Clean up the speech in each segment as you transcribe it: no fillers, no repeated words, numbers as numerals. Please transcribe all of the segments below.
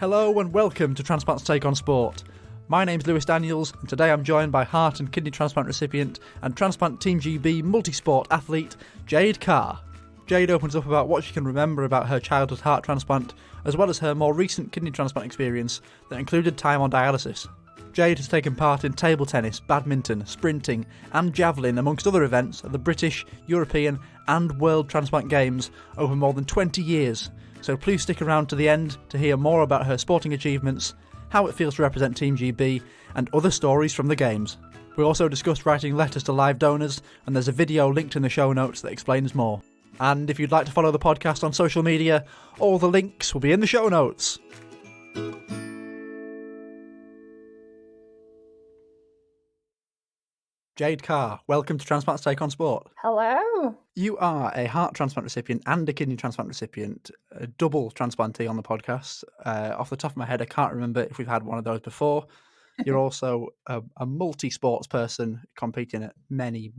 Hello and welcome to Transplant's Take on Sport. My name's Lewis Daniels and today I'm joined by heart and kidney transplant recipient and Transplant Team GB multi-sport athlete Jade Carr. Jade opens up about what she can remember about her childhood heart transplant as well as her more recent kidney transplant experience that included time on dialysis. Jade has taken part in table tennis, badminton, sprinting and javelin amongst other events at the British, European and World Transplant Games over more than 20 years. So please stick around to the end to hear more about her sporting achievements, how it feels to represent Team GB, and other stories from the Games. We also discussed writing letters to live donors, and there's a video linked in the show notes that explains more. And if you'd like to follow the podcast on social media, all the links will be in the show notes. Jade Carr, welcome to Transplant's Take on Sport. Hello. You are a heart transplant recipient and a kidney transplant recipient, a double transplantee on the podcast. Off the top of my head, I can't remember if we've had one of those before. You're also a multi-sports person competing at many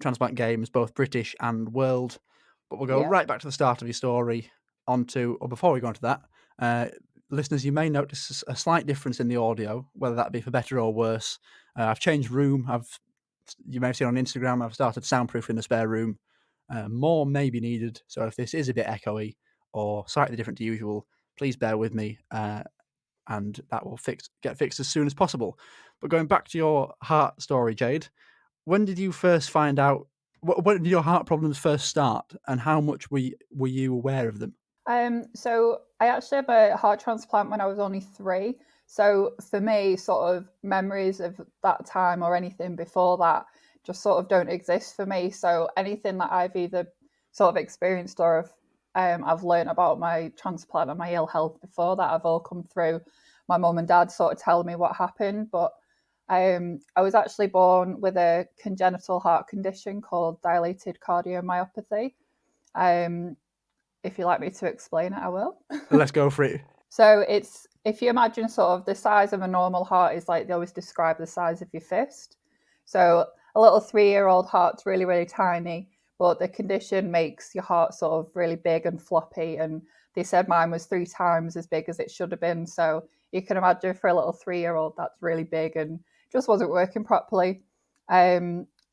transplant games, both British and world. But we'll go right back to the start of your story before we go into that, listeners, you may notice a slight difference in the audio, whether that be for better or worse. I've changed room. You may have seen on Instagram, I've started soundproofing the spare room. More may be needed. So if this is a bit echoey or slightly different to usual, please bear with me, and that will get fixed as soon as possible. But going back to your heart story, Jade, when did you first find out? When did your heart problems first start, and how much were you aware of them? So I actually had a heart transplant when I was only 3. So for me, sort of memories of that time or anything before that just sort of don't exist for me. So anything that I've either sort of experienced or I've learned about my transplant and my ill health before that, I've all come through my mum and dad sort of telling me what happened. But I was actually born with a congenital heart condition called dilated cardiomyopathy. If you'd like me to explain it, I will. Let's go for it. So if you imagine sort of the size of a normal heart is like they always describe the size of your fist. So a little 3-year-old heart's really, really tiny, but the condition makes your heart sort of really big and floppy. And they said mine was 3 times as big as it should have been. So you can imagine for a little 3-year-old, that's really big and just wasn't working properly.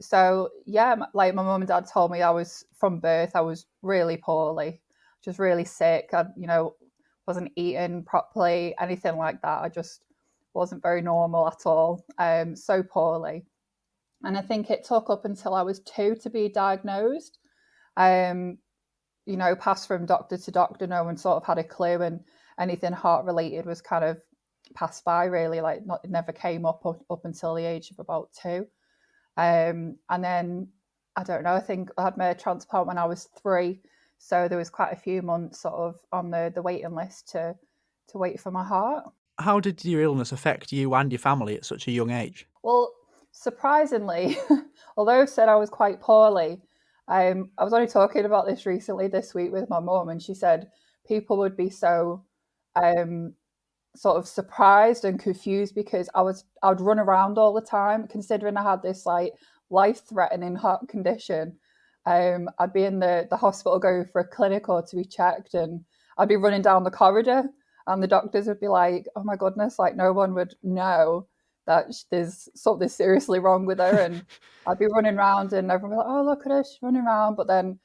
So yeah, like my mum and dad told me from birth, I was really poorly, just really sick. I, wasn't eating properly, anything like that. I just wasn't very normal at all, so poorly. And I think it took up until I was 2 to be diagnosed. Passed from doctor to doctor, no one sort of had a clue, and anything heart related was kind of passed by really, it never came up until the age of about 2. And then, I don't know, I think I had my transplant when I was 3. So there was quite a few months sort of on the waiting list to wait for my heart. How did your illness affect you and your family at such a young age? Well, surprisingly, although I said I was quite poorly, I was only talking about this recently this week with my mum, and she said people would be so sort of surprised and confused because I'd run around all the time, considering I had this life-threatening heart condition. I'd be in the hospital going for a clinic or to be checked, and I'd be running down the corridor and the doctors would be like, oh my goodness, no one would know that there's something seriously wrong with her. And I'd be running around and everyone would be like, oh, look at her, she's running around. But then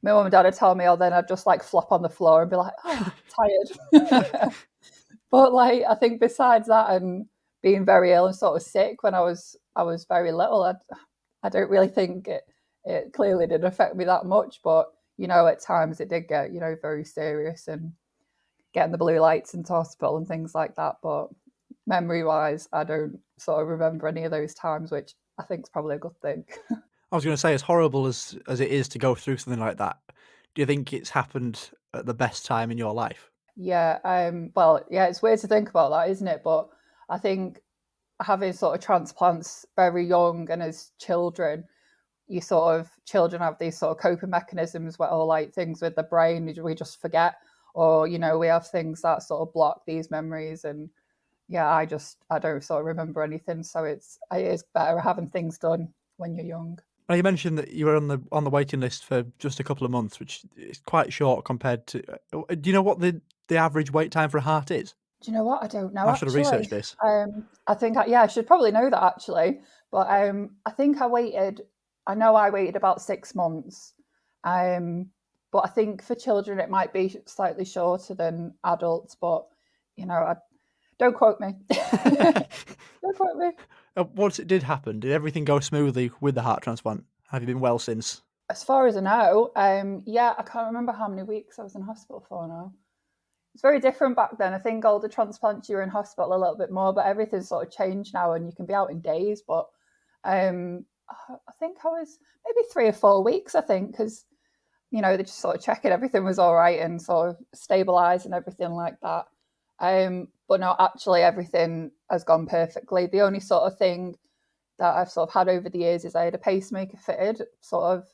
my mum and dad would tell me, then I'd just flop on the floor and be like, oh, tired. But I think besides that and being very ill and sort of sick when I was very little, I don't really think it clearly didn't affect me that much, but, at times it did get, very serious and getting the blue lights into hospital and things like that. But memory-wise, I don't sort of remember any of those times, which I think is probably a good thing. I was going to say, as horrible as it is to go through something like that, do you think it's happened at the best time in your life? Yeah, it's weird to think about that, isn't it? But I think having sort of transplants very young and as children, children have these sort of coping mechanisms or things with the brain we just forget, or we have things that sort of block these memories. And yeah, I don't sort of remember anything, so it is better having things done when you're young. Now, you mentioned that you were on the waiting list for just a couple of months, which is quite short compared to. Do you know what the the average wait time for a heart is? Do you know what? I don't know, I should have actually. researched this. I think, I should probably know that, actually. But I think I waited about 6 months. But I think for children, it might be slightly shorter than adults. But, don't quote me. Don't quote me. Once it did happen, did everything go smoothly with the heart transplant? Have you been well since? As far as I know, I can't remember how many weeks I was in hospital for now. It's very different back then. I think older transplants, you were in hospital a little bit more, but everything's sort of changed now and you can be out in days. But I think I was maybe 3 or 4 weeks, I think, because, they're just sort of checking everything was all right and sort of stabilised and everything like that. But no, actually everything has gone perfectly. The only sort of thing that I've sort of had over the years is I had a pacemaker fitted sort of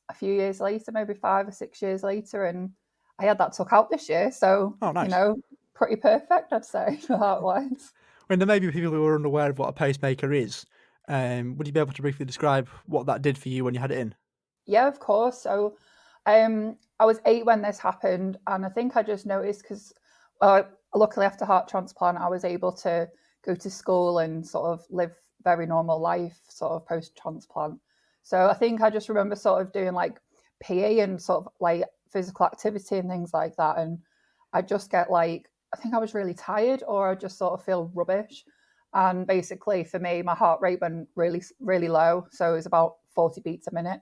a few years later, maybe 5 or 6 years later, and I had that took out this year, so nice. Pretty perfect, I'd say, for heart-wise. When there may be people who are unaware of what a pacemaker is, would you be able to briefly describe what that did for you when you had it in? Yeah, of course. So I was 8 when this happened, and I think I just noticed because luckily after heart transplant, I was able to go to school and sort of live very normal life sort of post-transplant. So I think I just remember sort of doing like PE and sort of like physical activity and things like that. And I just get I think I was really tired or I just sort of feel rubbish. And basically for me, my heart rate went really, really low. So it was about 40 beats a minute.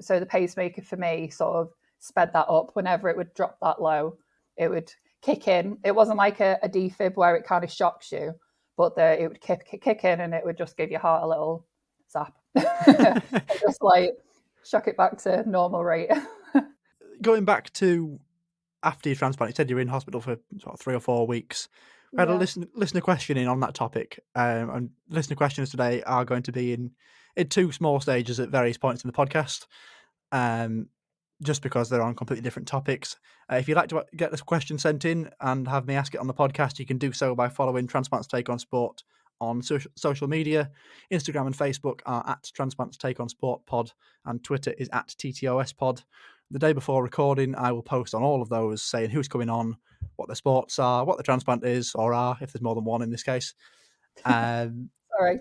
So the pacemaker for me sort of sped that up. Whenever it would drop that low, it would kick in. It wasn't like a defib where it kind of shocks you, but it would kick in and it would just give your heart a little zap. Just shock it back to normal rate. Going back to after your transplant, you said you were in hospital for sort of 3 or 4 weeks. We had a listener question in on that topic, and listener questions today are going to be in 2 small stages at various points in the podcast, just because they're on completely different topics. If you'd like to get this question sent in and have me ask it on the podcast, you can do so by following Transplants Take on Sport on social media. Instagram and Facebook are at Transplants Take on Sport Pod, and Twitter is at TTOS Pod. The day before recording, I will post on all of those saying who's coming on, what the sports are, what the transplant is or are, if there's more than one in this case. Sorry.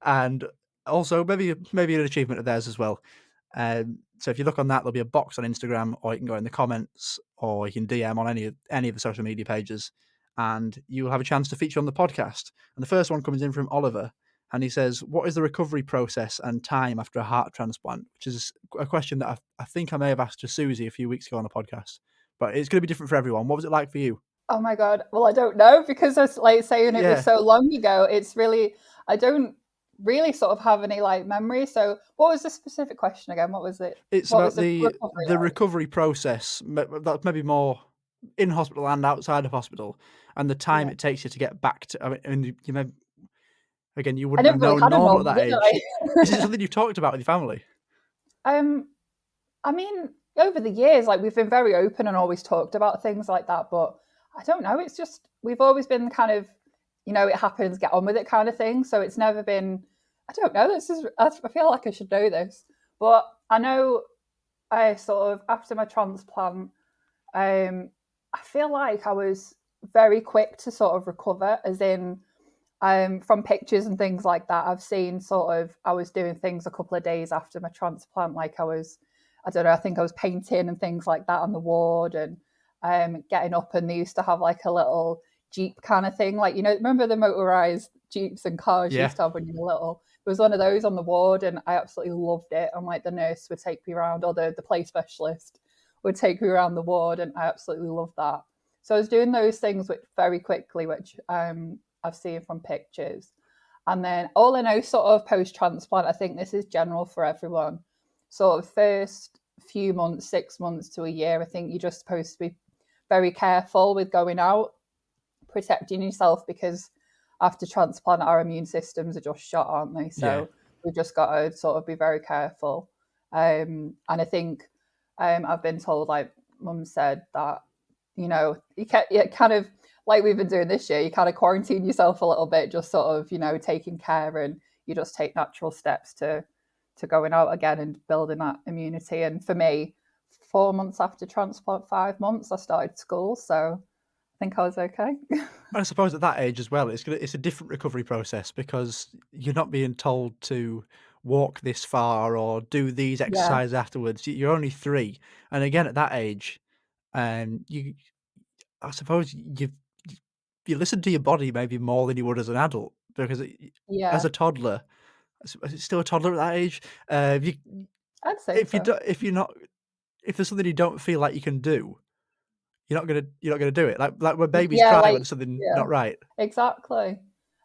And also maybe an achievement of theirs as well. So if you look on that, there'll be a box on Instagram, or you can go in the comments, or you can DM on any of the social media pages, and you will have a chance to feature on the podcast. And the first one comes in from Oliver, and he says, what is the recovery process and time after a heart transplant? Which is a question that I think I may have asked to Susie a few weeks ago on the podcast, but it's going to be different for everyone. What was it like for you? Oh my God. Well, I don't know, because I was saying it was so long ago. It's really, I don't really sort of have any memory. So what was the specific question again? What was it? It's about the recovery process. That's maybe more in hospital and outside of hospital, and the time it takes you to get back to. I mean, you may. Again, you wouldn't have known normal at that age. Is it something you've talked about with your family? I mean, over the years, we've been very open and always talked about things like that. But I don't know. It's just we've always been kind of, it happens, get on with it kind of thing. So it's never been. I don't know. I feel like I should know this, but I know I sort of after my transplant, I feel like I was very quick to sort of recover, as in. From pictures and things like that, I've seen I was doing things a couple of days after my transplant, I think I was painting and things like that on the ward and getting up, and they used to have a little Jeep kind of thing, remember the motorized Jeeps and cars you used to have when you were little? There was one of those on the ward and I absolutely loved it, and the nurse would take me around, or the play specialist would take me around the ward, and I absolutely loved that. So I was doing those things very quickly, which I've seen from pictures. And then all I know sort of post-transplant, I think this is general for everyone, sort of first few months, 6 months to a year, I think you're just supposed to be very careful with going out, protecting yourself, because after transplant our immune systems are just shot, aren't they? So we've just got to sort of be very careful. And I think I've been told, Mum said, that you kind of we've been doing this year, you kind of quarantine yourself a little bit, just sort of, taking care, and you just take natural steps to going out again and building that immunity. And for me, 4 months after transplant, 5 months, I started school. So I think I was okay. I suppose at that age as well, it's a different recovery process because you're not being told to walk this far or do these Yeah, exercises afterwards. You're only 3, and again at that age, you I suppose you listen to your body maybe more than you would as an adult because as yeah, a toddler, is it still a toddler at that age? You I'd say so. if you're not if there's something you don't feel like you can do, you're not gonna do it. Like when babies Yeah, cry when like, there's something yeah, not right. exactly.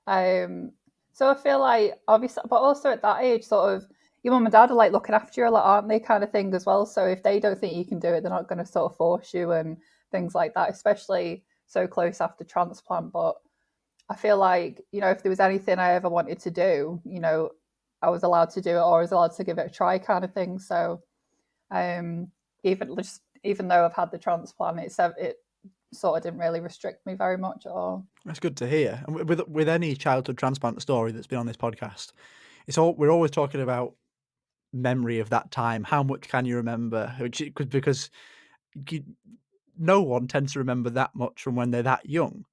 Um, so I feel like obviously, but also at that age, sort of, your mum and dad are like looking after you a lot, aren't they, kind of thing as well. So if they don't think you can do it, they're not going to sort of force you and things like that, especially so close after transplant. But I feel like, if there was anything I ever wanted to do, I was allowed to do it or I was allowed to give it a try, kind of thing. So um, even though I've had the transplant, it sort of didn't really restrict me very much at all. That's good to hear. And with any childhood transplant story that's been on this podcast, we're always talking about memory of that time. How much can you remember? Because you, no one tends to remember that much from when they're that young.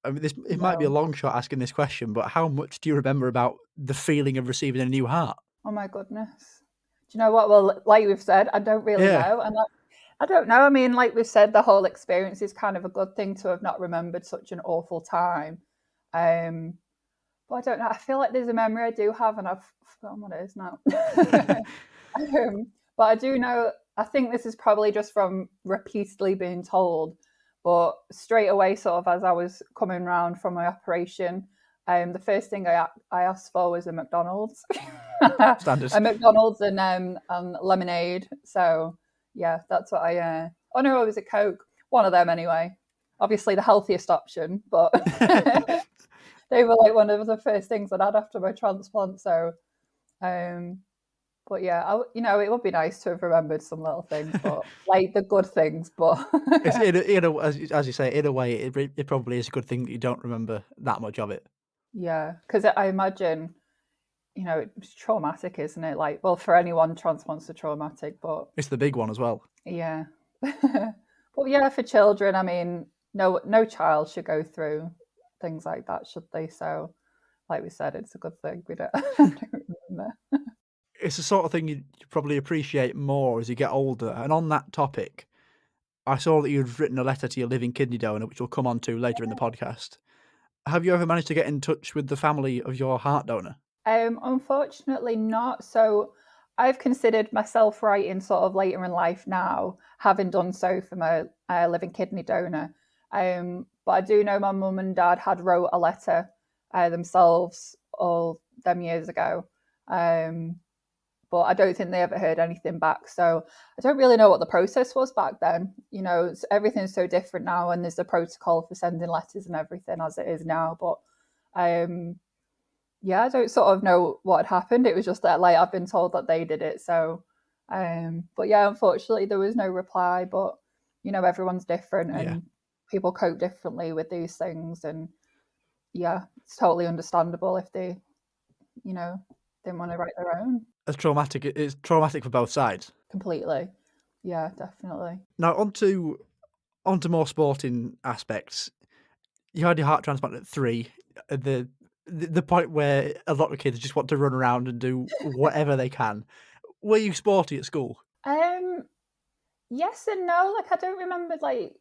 I mean, it might be a No. long shot asking this question, but how much do you remember about the feeling of receiving a new heart? Oh my goodness. Do you know what? Well, like we've said, I don't really Yeah, know. And I don't know. I mean, like we've said, the whole experience is kind of a good thing to have not remembered such an awful time. Um, but I don't know. I feel like there's a memory I do have, and I've forgotten what it is now. But I do know, I think this is probably just from repeatedly being told, but straight away, sort of as I was coming round from my operation, the first thing I asked for was a McDonald's, standard. a McDonald's and lemonade. So yeah, that's what oh no, it was a Coke, one of them anyway. Obviously the healthiest option, but they were like one of the first things I'd had after my transplant. So um, but yeah, it would be nice to have remembered some little things, but like the good things. But It's as you say, in a way, it probably is a good thing that you don't remember that much of it. yeah, because I imagine, it's traumatic, isn't it? Like, well, for anyone, transplants are traumatic, but It's the big one as well. yeah, but yeah, for children, I mean, no child should go through things like that, should they? So, like we said, it's a good thing we don't, I don't remember. It's the sort of thing you probably appreciate more as you get older. And on that topic, I saw that you'd written a letter to your living kidney donor, which we'll come on to later in the podcast. Have you ever managed to get in touch with the family of your heart donor? Unfortunately not. So I've considered myself writing sort of later in life now, having done so for my living kidney donor. But I do know my mum and dad had wrote a letter themselves all them years ago. But I don't think they ever heard anything back. So I don't really know what the process was back then. Everything's so different now, and there's a protocol for sending letters and everything as it is now. But yeah, I don't sort of know what had happened. It was just that like I've been told that they did it. So but yeah, unfortunately there was no reply. But everyone's different Yeah. and people cope differently with these things. And yeah, it's totally understandable if they, didn't want to write their own. It's traumatic for both sides. Completely. Yeah, definitely. Now onto more sporting aspects. You had your heart transplant at 3, at the point where a lot of kids just want to run around and do whatever they can. Were you sporty at school? Um, yes and no. Like I don't remember. Like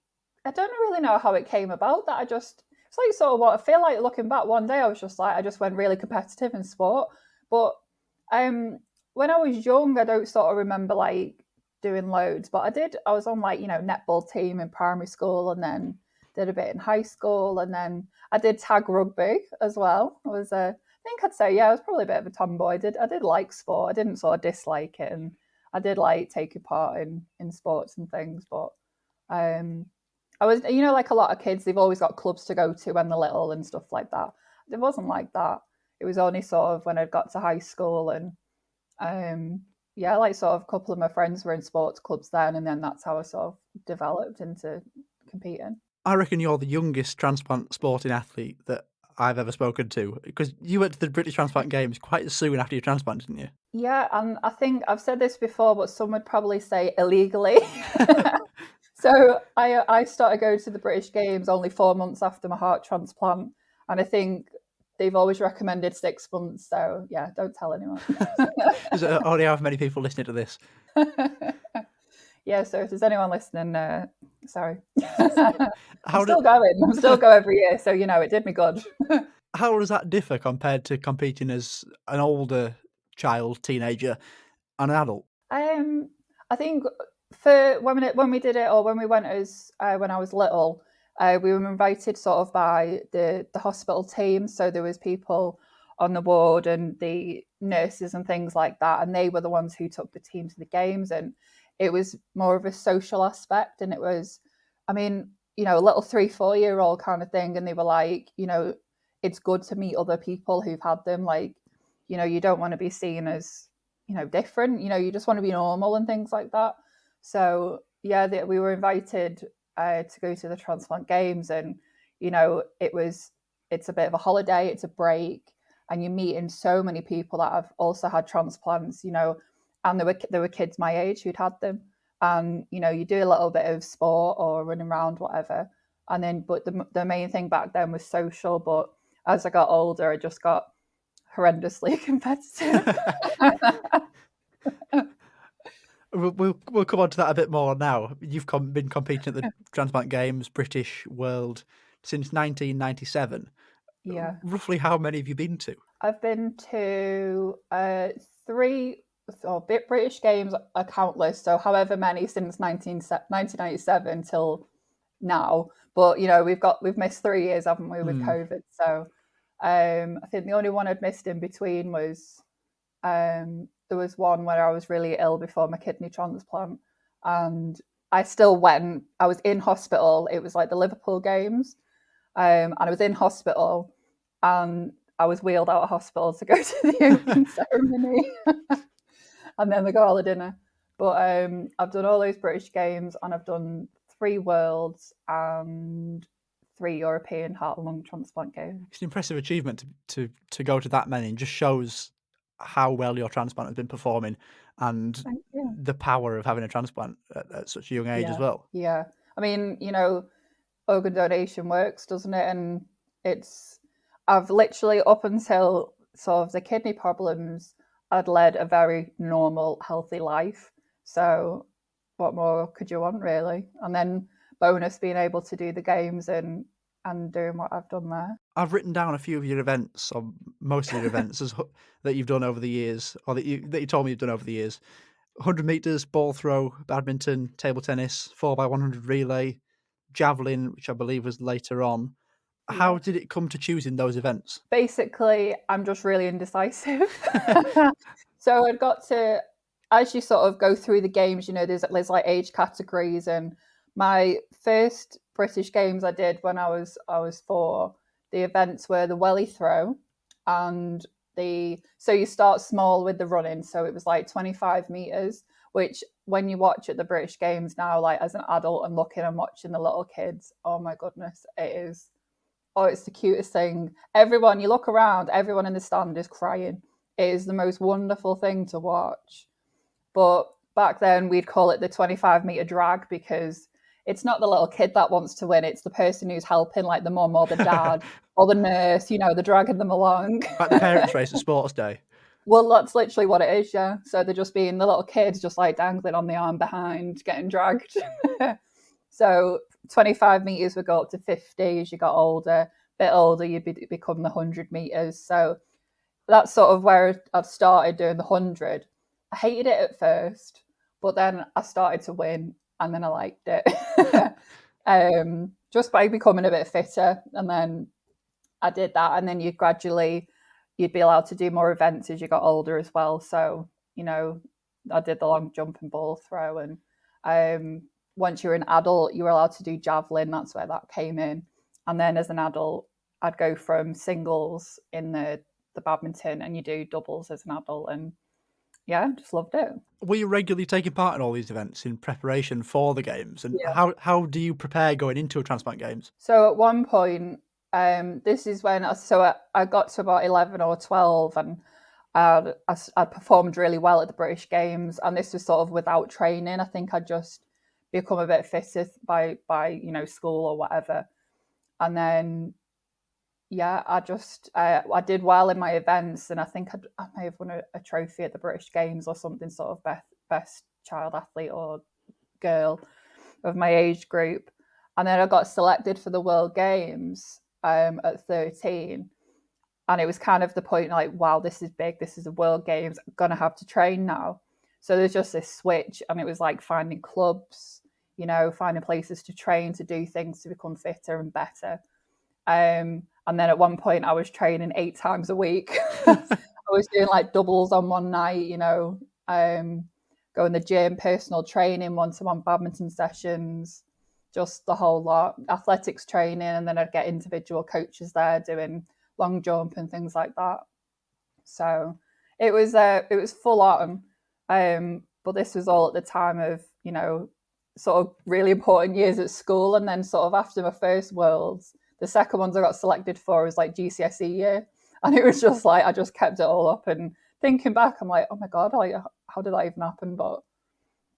I don't really know how it came about. That it's like sort of what I feel like looking back. One day I was just like I just went really competitive in sport. But um, when I was young, I don't sort of remember like doing loads. But I did. I was on like netball team in primary school, and then did a bit in high school, and then I did tag rugby as well. I was I think I'd say, yeah, I was probably a bit of a tomboy. I did like sport. I didn't sort of dislike it, and I did like taking part in sports and things. But um, I was, like a lot of kids, they've always got clubs to go to when they're little and stuff like that. It wasn't like that. It was only sort of when I got to high school and yeah, like sort of a couple of my friends were in sports clubs then, and then that's how I sort of developed into competing. I reckon you're the youngest transplant sporting athlete that I've ever spoken to, because you went to the British Transplant Games quite soon after your transplant, didn't you? Yeah, and I think I've said this before, but some would probably say illegally. So I started going to the British Games only 4 months after my heart transplant, and I think they've always recommended 6 months. So yeah, don't tell anyone. There's only how many people listening to this. Yeah, so if there's anyone listening, sorry. How I'm still going. I'm still go every year, so it did me good. How does that differ compared to competing as an older child, teenager, and an adult? I think for when we did it, or when we went as when I was little, we were invited sort of by the hospital team. So there was people on the ward and the nurses and things like that, and they were the ones who took the team to the games, and it was more of a social aspect. And it was, I mean, a little 3-4 year old kind of thing, and they were like, it's good to meet other people who've had them. Like, you don't want to be seen as different. You just want to be normal and things like that. So yeah, we were invited to go to the Transplant Games, and it's a bit of a holiday, it's a break, and you're meeting so many people that have also had transplants. And there were kids my age who'd had them, and you do a little bit of sport or running around, whatever. And then, but the main thing back then was social. But as I got older, I just got horrendously competitive. We'll come on to that a bit more now. You've been competing at the Transplant Games, British, World, since 1997. Yeah. Roughly how many have you been to? I've been to 3 British Games are countless, so however many since 1997 till now. But we've missed 3 years, haven't we, with COVID? So I think the only one I'd missed in between was there was one where I was really ill before my kidney transplant, and I still went. I was in hospital. It was like the Liverpool Games, and I was in hospital, and I was wheeled out of hospital to go to the opening ceremony, and then the gala dinner. But I've done all those British Games, and I've done 3 Worlds and 3 European heart and lung transplant games. It's an impressive achievement to go to that many, and just shows how well your transplant has been performing, and the power of having a transplant at such a young age as well. Yeah. I mean, organ donation works, doesn't it? And I've literally, up until sort of the kidney problems, I'd led a very normal, healthy life. So what more could you want, really? And then bonus being able to do the games and doing what I've done there. I've written down a few of your events, or most of your events, that you've done over the years, or that you told me you've done over the years. 100 metres, ball throw, badminton, table tennis, 4x100 relay, javelin, which I believe was later on. How did it come to choosing those events? Basically, I'm just really indecisive. So I'd got to, as you sort of go through the games, there's like age categories, and my first British Games I did when I was 4. The events were the welly throw, and so you start small with the running. So it was like 25 meters, which when you watch at the British Games now, like as an adult and looking and watching the little kids, oh my goodness, it's the cutest thing. You look around, everyone in the stand is crying. It is the most wonderful thing to watch. But back then we'd call it the 25-meter drag, because it's not the little kid that wants to win. It's the person who's helping, like the mum or the dad or the nurse, they're dragging them along. Like the parents' race at Sports Day. Well, that's literally what it is, yeah. So they're just being the little kids, just like dangling on the arm behind, getting dragged. So 25 meters would go up to 50 as you got older. A bit older, you'd become the 100 meters. So that's sort of where I've started doing the 100. I hated it at first, but then I started to win, and then I liked it. Just by becoming a bit fitter. And then I did that, and then you'd be allowed to do more events as you got older as well. So, I did the long jump and ball throw, and once you're an adult, you were allowed to do javelin. That's where that came in. And then as an adult, I'd go from singles in the badminton, and you do doubles as an adult, and yeah, just loved it. Were you regularly taking part in all these events in preparation for the games? And how do you prepare going into a Transplant Games? So at one point, This is when I got to about 11 or 12, and I performed really well at the British Games, and this was sort of without training. I think I'd just become a bit fitter by school or whatever, and then I did well in my events, and I think I may have won a trophy at the British Games or something, sort of best child athlete or girl of my age group. And then I got selected for the World Games at 13. And it was kind of the point like, wow, this is big. This is the World Games. I'm going to have to train now. So there's just this switch. And it was like finding clubs, finding places to train, to do things, to become fitter and better. And then at one point I was training 8 times a week. I was doing like doubles on one night, going to the gym, personal training, one-to-one badminton sessions, just the whole lot, athletics training. And then I'd get individual coaches there doing long jump and things like that. So it was full on. But this was all at the time of, sort of really important years at school. And then sort of after my first Worlds, the second ones I got selected for was like GCSE year. And it was just like, I just kept it all up. And thinking back, I'm like, oh my God, like, how did that even happen? But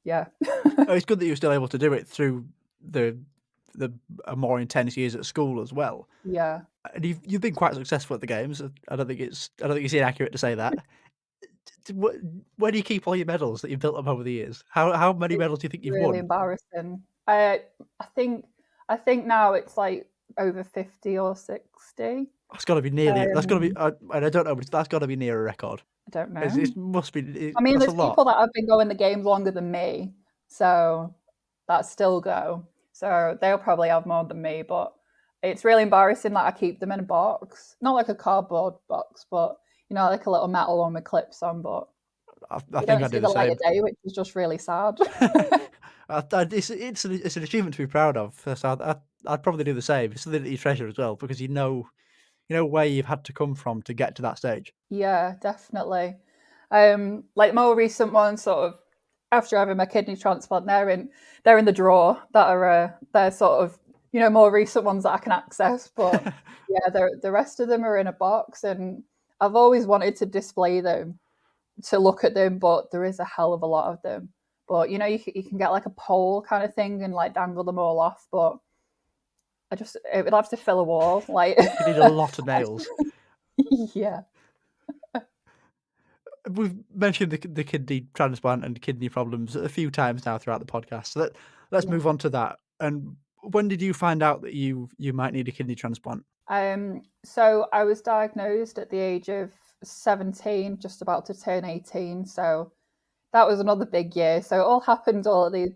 yeah. It's good that you were still able to do it through the more intense years at school as well. Yeah. And you've been quite successful at the games. I don't think it's inaccurate to say that. Where do you keep all your medals that you've built up over the years? How many medals do you think you've really won? Embarrassing. I think now it's like over 50 or 60. That's got to be nearly. That's got to be. And I don't know, but that's got to be near a record. I don't know. It must be. I mean, there's there's people that have been going the games longer than me, so that still go. So they'll probably have more than me, but it's really embarrassing that I keep them in a box, not like a cardboard box, but like a little metal one with clips on. But I you think don't I see do the the light same. of day, which is just really sad. It's an achievement to be proud of. So I'd probably do the same. It's something that you treasure as well, because you know where you've had to come from to get to that stage. Yeah, definitely. Like more recent ones, sort of after having my kidney transplant, they're in the drawer. That are they're sort of more recent ones that I can access. But yeah, the rest of them are in a box, and I've always wanted to display them, to look at them, but there is a hell of a lot of them. But you can get like a pole kind of thing and like dangle them all off, but it would have to fill a wall. Like You need a lot of nails. Yeah. We've mentioned the kidney transplant and kidney problems a few times now throughout the podcast. So let's move on to that. And when did you find out that you might need a kidney transplant? So I was diagnosed at the age of 17, just about to turn 18. So that was another big year. So it all happened, all of these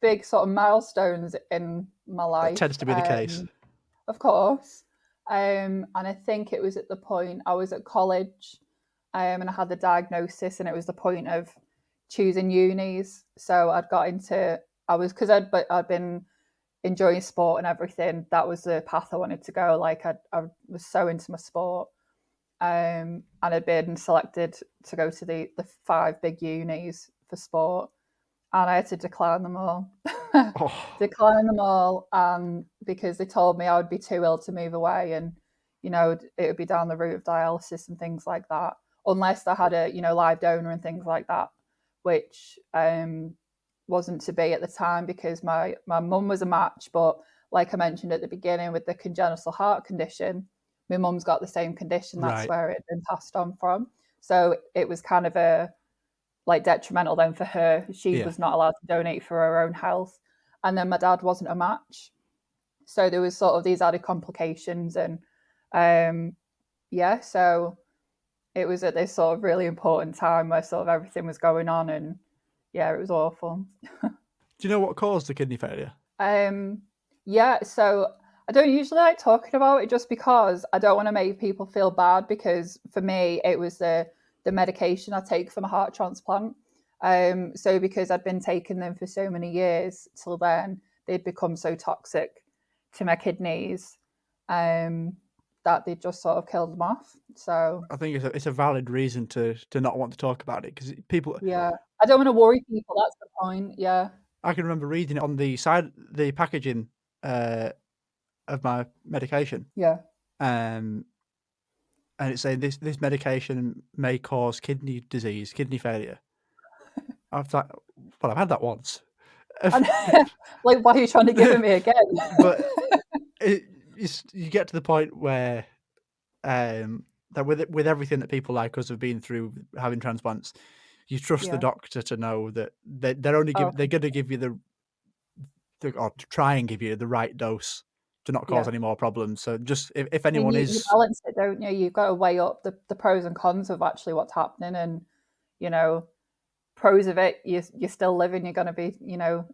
big sort of milestones in my life. That tends to be the case. Of course. And I think it was at the point I was at college, and I had the diagnosis, and it was the point of choosing unis. So because I'd been enjoying sport and everything. That was the path I wanted to go. Like I was so into my sport, and I'd been selected to go to the 5 big unis for sport, and I had to decline them all. Because they told me I would be too ill to move away, and it would be down the route of dialysis and things like that, unless I had a live donor and things like that, which wasn't to be at the time, because my mum was a match, but like I mentioned at the beginning, with the congenital heart condition, my mum's got the same condition. That's Right. where it had been passed on from. So it was kind of detrimental then for her. She was not allowed to donate for her own health. And then my dad wasn't a match. So there was sort of these added complications. And so it was at this sort of really important time where sort of everything was going on, and it was awful. Do you know what caused the kidney failure? So I don't usually like talking about it, just because I don't want to make people feel bad, because for me it was the medication I take for my heart transplant. So because I'd been taking them for so many years till then, they'd become so toxic to my kidneys that they just sort of killed them off. So I think it's a valid reason to not want to talk about it, because people. Yeah, I don't want to worry people. That's the point. Yeah. I can remember reading it on the packaging of my medication. Yeah. and it's saying this medication may cause kidney disease, kidney failure. I've thought, well, I've had that once. And like, why are you trying to give it me again? But you get to the point where that with everything that people like us have been through having transplants, you trust the Yeah. doctor to know that they're only Oh, they're going to give you or to try and give you the right dose to not cause yeah. any more problems. So just if I mean, anyone you is, balance it, don't you? You've got to weigh up the pros and cons of actually what's happening, and you know, pros of it, you're still living, you're going to be,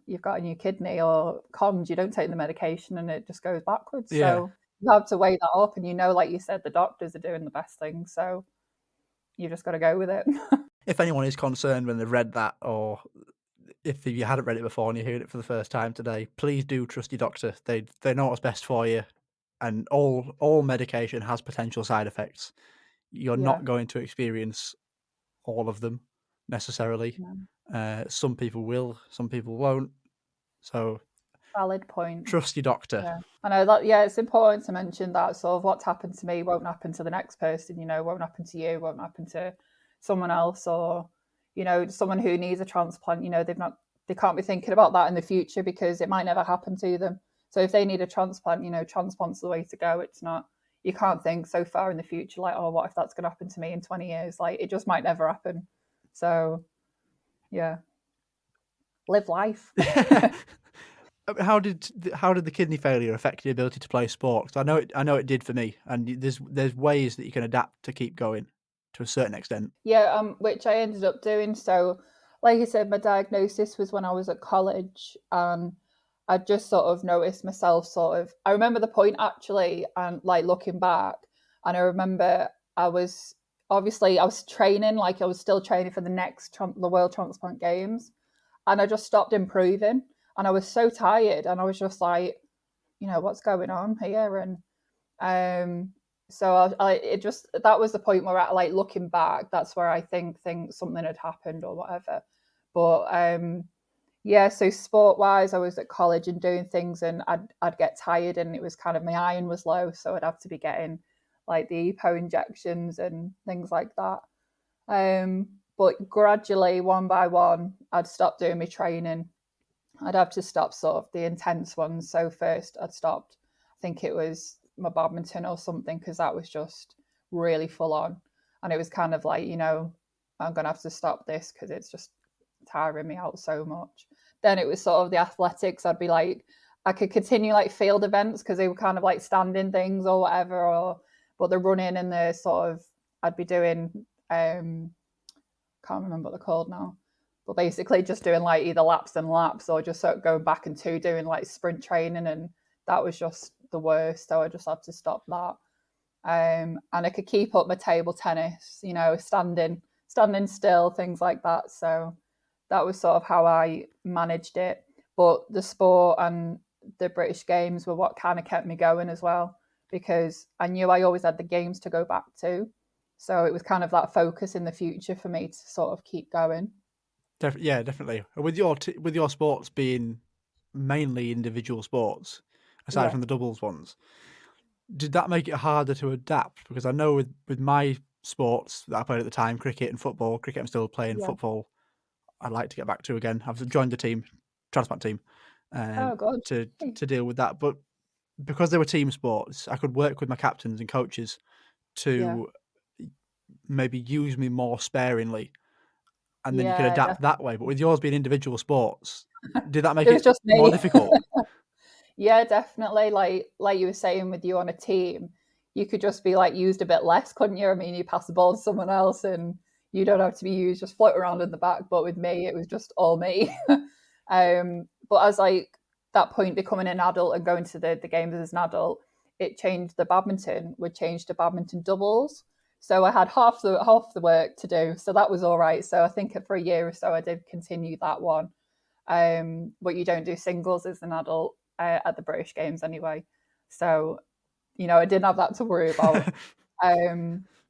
you've got a new kidney, or cons, you don't take the medication and it just goes backwards. yeah, So you have to weigh that up, and like you said, the doctors are doing the best thing, so you just got to go with it. if anyone is concerned when they've read that, or if you hadn't read it before and you're hearing it for the first time today, please do trust your doctor. They know what's best for you, and all medication has potential side effects. You're Yeah. not going to experience all of them necessarily. Yeah. Some people will, some people won't. So Valid point. trust your doctor. Yeah, I know that. Yeah, it's important to mention that sort of what's happened to me won't happen to the next person. Won't happen to you. Won't happen to someone else, or someone who needs a transplant. They can't be thinking about that in the future because it might never happen to them. So if they need a transplant, transplant's the way to go. It's not. You can't think so far in the future, like, oh, what if that's going to happen to me in 20 years? Like, it just might never happen. So, yeah, live life. How did the kidney failure affect your ability to play sport? 'Cause I know it did for me, and there's ways that you can adapt to keep going to a certain extent. Yeah, which I ended up doing. So, like I said, my diagnosis was when I was at college, and I just sort of noticed myself sort of. I remember the point actually, and like looking back, and I remember I was training, like I was still training for the World Transplant Games, and I just stopped improving, and I was so tired, and I was just like, what's going on here, and um, so it just that was the point where, like looking back, that's where I think something had happened or whatever. But yeah, so sport wise, I was at college and doing things, and I'd get tired, and it was kind of my iron was low, so I'd have to be getting like the EPO injections and things like that. But gradually, one by one, I'd stop doing my training. I'd have to stop sort of the intense ones. So first, I'd stopped. I think it was my badminton or something, because that was just really full on, and it was kind of like, I'm gonna have to stop this because it's just tiring me out so much. Then it was sort of the athletics. I'd be like, I could continue like field events because they were kind of like standing things or whatever, but the running and the sort of I'd be doing can't remember what they're called now, but basically just doing like either laps and laps, or just sort of going back and doing like sprint training, and that was just the worst. So I just had to stop that. And I could keep up my table tennis, standing still, things like that. So that was sort of how I managed it. But the sport and the British Games were what kind of kept me going as well, because I knew I always had the games to go back to. So it was kind of that focus in the future for me to sort of keep going. Yeah, definitely. With your sports being mainly individual sports, aside Yeah, from the doubles ones, did that make it harder to adapt? Because I know with my sports that I played at the time, cricket, I'm still playing yeah. football. I'd like to get back to again. I've joined the team, transplant team, Oh, good. to deal with that. But because they were team sports, I could work with my captains and coaches Yeah, to maybe use me more sparingly, and then you could yeah. adapt that way. But with yours being individual sports, did that make It was it just more me. difficult? Yeah, definitely. Like you were saying, with you on a team, you could just be like used a bit less, couldn't you? I mean, you pass the ball to someone else, and you don't have to be used, just float around in the back. But with me, it was just all me. But as like that point, becoming an adult and going to the games as an adult, it changed. The badminton would change to badminton doubles. So I had half the work to do, so that was all right. So I think for a year or so, I did continue that one. But you don't do singles as an adult at the British Games anyway. So, I didn't have that to worry about.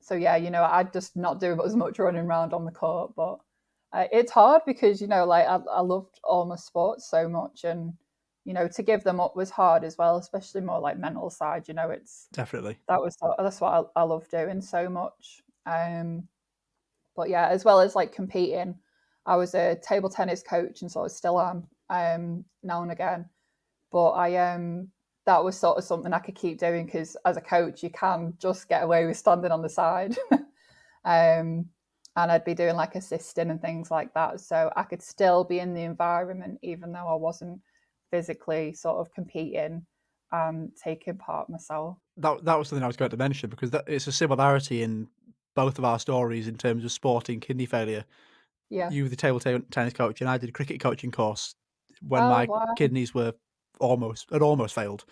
So yeah, I'd just not do as much running around on the court, but it's hard because, like I loved all my sports so much, and to give them up was hard as well, especially more like mental side. Definitely. That's what I love doing so much. But yeah, as well as like competing, I was a table tennis coach and sort of still am now and again. But that was sort of something I could keep doing because as a coach, you can just get away with standing on the side. And I'd be doing like assisting and things like that. So I could still be in the environment even though I wasn't physically sort of competing and taking part myself. That was something I was going to mention because it's a similarity in both of our stories in terms of sporting kidney failure. Yeah. You were the table tennis coach, and I did a cricket coaching course when Oh my wow. kidneys were almost failed.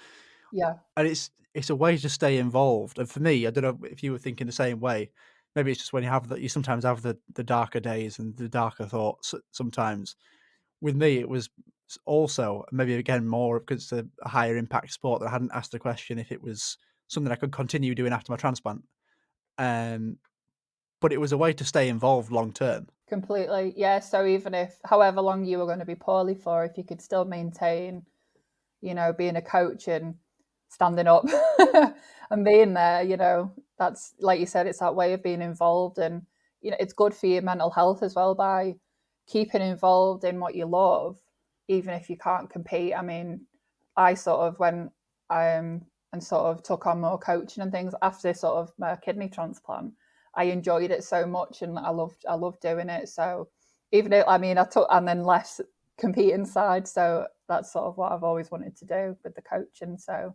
Yeah. And it's a way to stay involved. And for me, I don't know if you were thinking the same way. Maybe it's just when you sometimes have the darker days and the darker thoughts. Sometimes with me, it was also maybe again more because it's a higher impact sport that I hadn't asked the question if it was something I could continue doing after my transplant. But it was a way to stay involved long term. Completely. Yeah. So even if however long you were going to be poorly for, if you could still maintain, being a coach and standing up and being there, that's like you said, it's that way of being involved. And, it's good for your mental health as well by keeping involved in what you love, even if you can't compete. I mean, I sort of went and sort of took on more coaching and things after sort of my kidney transplant. I enjoyed it so much and I loved doing it. So even though I took and then less competing side. So that's sort of what I've always wanted to do with the coaching. So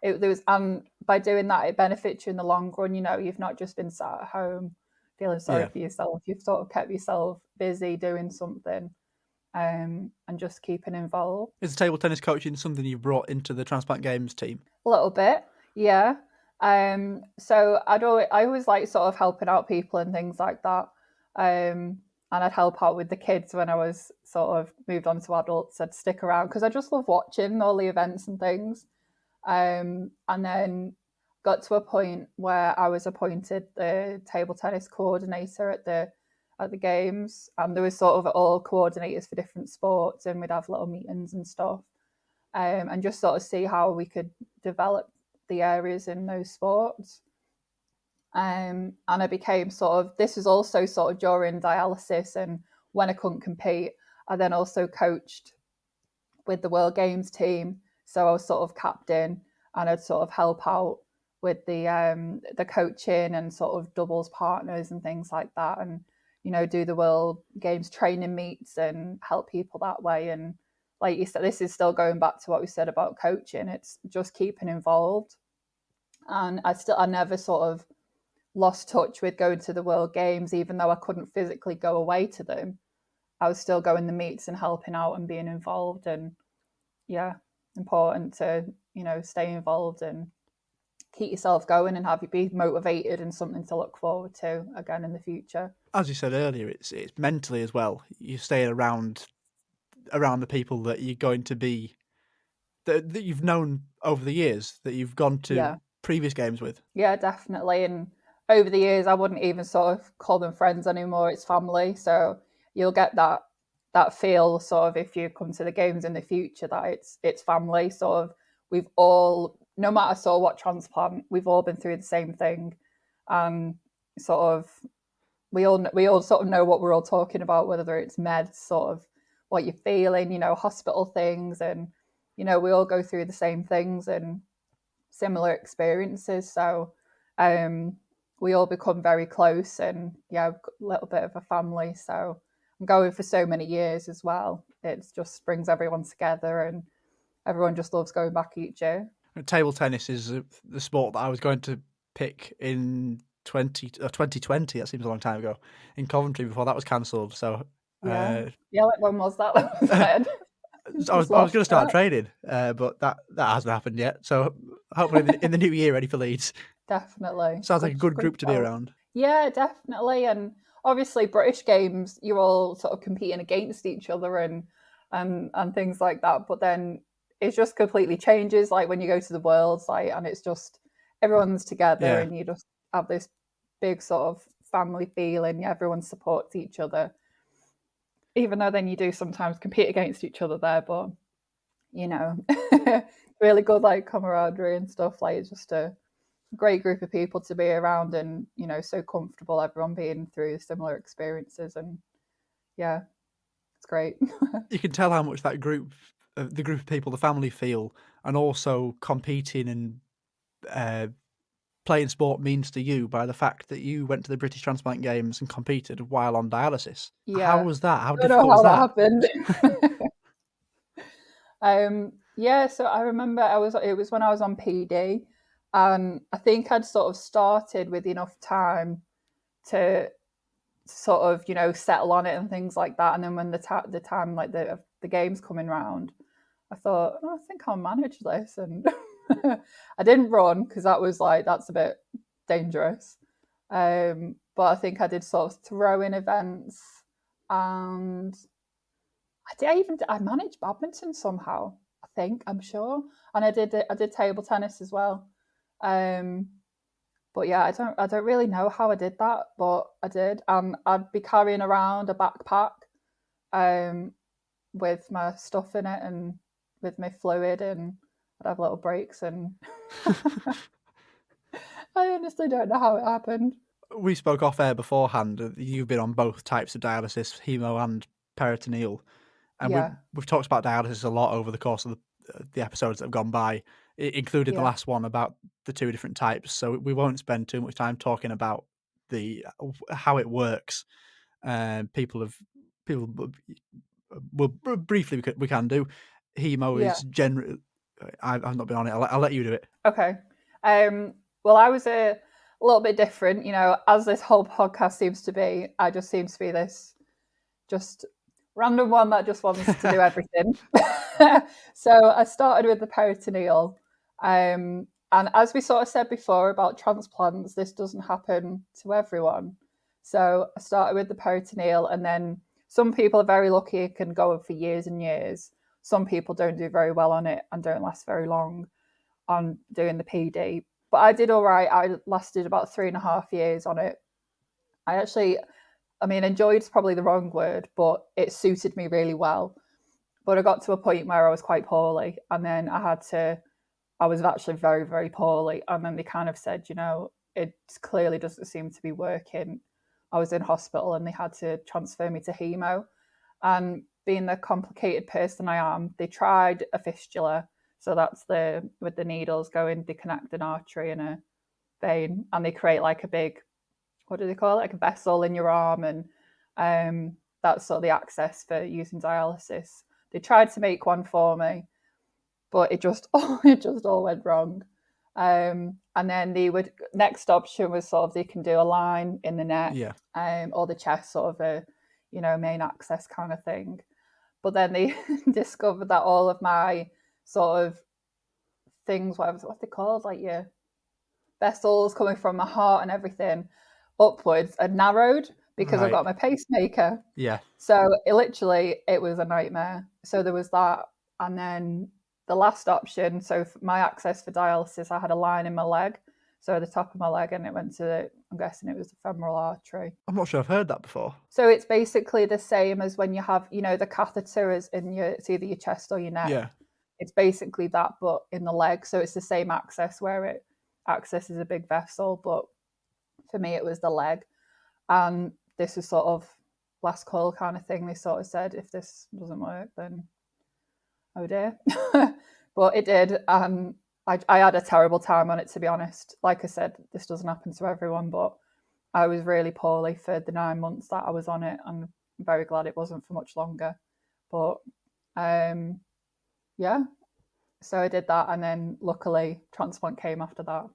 there was, and by doing that, it benefits you in the long run. You've not just been sat at home feeling sorry Yeah. for yourself. You've sort of kept yourself busy doing something, and just keeping involved. Is table tennis coaching something you've brought into the Transplant Games team? A little bit, yeah. So I always like sort of helping out people and things like that. And I'd help out with the kids when I was sort of moved on to adults. I'd stick around because I just love watching all the events and things. And then got to a point where I was appointed the table tennis coordinator at the games, and there was sort of all coordinators for different sports, and we'd have little meetings and stuff, and just sort of see how we could develop the areas in those sports. And I became sort of, this was also sort of during dialysis and when I couldn't compete, I then also coached with the World Games team. So I was sort of captain and I'd sort of help out with the coaching and sort of doubles partners and things like that, and do the World Games training meets and help people that way. And like you said, this is still going back to what we said about coaching. It's just keeping involved, and I never sort of lost touch with going to the World Games, even though I couldn't physically go away to them. I was still going the meets and helping out and being involved. And yeah, important to stay involved and keep yourself going and have you be motivated and something to look forward to again in the future. As you said earlier, it's mentally as well. You stay around the people that you're going to be that you've known over the years, that you've gone to Yeah. previous games with. Yeah, definitely. And over the years, I wouldn't even sort of call them friends anymore. It's family. So you'll get that feel sort of if you come to the games in the future that it's family. Sort of we've all, no matter sort of what transplant, we've all been through the same thing, and sort of we all sort of know what we're all talking about, whether it's meds, sort of what you're feeling, hospital things, and we all go through the same things and similar experiences. So we all become very close, and yeah, a little bit of a family. So I'm going for so many years as well. It just brings everyone together, and everyone just loves going back each year. Table tennis is the sport that I was going to pick in 2020. That seems a long time ago, in Coventry before that was cancelled. So Yeah, like when was that? That was said. I was going to start training, but that hasn't happened yet. So hopefully in the new year, ready for Leeds. Definitely. Sounds like a good group to be around. Yeah, definitely. And obviously British games, you're all sort of competing against each other and things like that. But then it just completely changes, like when you go to the Worlds, like, and it's just everyone's together, and you just have this big sort of family feeling. Everyone supports each other, even though then you do sometimes compete against each other there. But really good like camaraderie and stuff. Like it's just a great group of people to be around, and so comfortable, everyone being through similar experiences, and yeah, it's great. You can tell how much that the group of people, the family feel, and also competing and playing sport means to you by the fact that you went to the British Transplant Games and competed while on dialysis. How Yeah, was that? How don't know difficult was how that that? happened. Yeah, so I remember it was when I was on PD, and I think I'd sort of started with enough time to sort of settle on it and things like that. And then when the time like the games coming round, I thought, oh, I think I'll manage this, and I didn't run because that's a bit dangerous. But I think I did sort of throwing events, and I managed badminton somehow. I'm sure, and I did table tennis as well. Um, but yeah, I don't really know how I did that, but I did, and I'd be carrying around a backpack, um, with my stuff in it and with my fluid, and I'd have little breaks, and I honestly don't know how it happened. We spoke off air beforehand. You've been on both types of dialysis, hemo and peritoneal, and Yeah, we've talked about dialysis a lot over the course of the episodes that have gone by, including the yeah, last one about the two different types. So we won't spend too much time talking about the how it works. People well briefly we can do. Hemo yeah. is generally. I've not been on it. I'll let you do it. Okay. Well, I was a little bit different, as this whole podcast seems to be. I just seems to be this just random one that just wants to do everything. So I started with the peritoneal. And as we sort of said before about transplants, this doesn't happen to everyone. So I started with the peritoneal, and then some people are very lucky and can go on for years and years. Some people don't do very well on it and don't last very long on doing the PD. But I did all right. I lasted about 3.5 years on it. Enjoyed is probably the wrong word, but it suited me really well. But I got to a point where I was quite poorly, and then I was actually very, very poorly. And then they kind of said, it clearly doesn't seem to be working. I was in hospital and they had to transfer me to Hemo. And being the complicated person I am, they tried a fistula. So that's with the needles going, they connect an artery and a vein, and they create like a big, what do they call it? Like a vessel in your arm. And that's sort of the access for using dialysis. They tried to make one for me, but it just all went wrong. And then next option was sort of they can do a line in the neck, Yeah. or the chest, sort of a main access kind of thing. But then they discovered that all of my sort of things, what they called, like your vessels coming from my heart and everything upwards, are narrowed because I've Right. got my pacemaker. Yeah. So it was a nightmare. So there was that, and then the last option. So for my access for dialysis, I had a line in my leg, so the top of my leg, and it went to I'm guessing it was the femoral artery. I'm not sure I've heard that before. So it's basically the same as when you have, the catheter is it's either your chest or your neck. Yeah. It's basically that, but in the leg. So it's the same access where it accesses a big vessel, but for me it was the leg. And this was sort of last call kind of thing. They sort of said, if this doesn't work, then oh dear. But it did. And I had a terrible time on it, to be honest. Like I said, this doesn't happen to everyone, but I was really poorly for the 9 months that I was on it. And I'm very glad it wasn't for much longer. But yeah, so I did that. And then luckily, transplant came after that.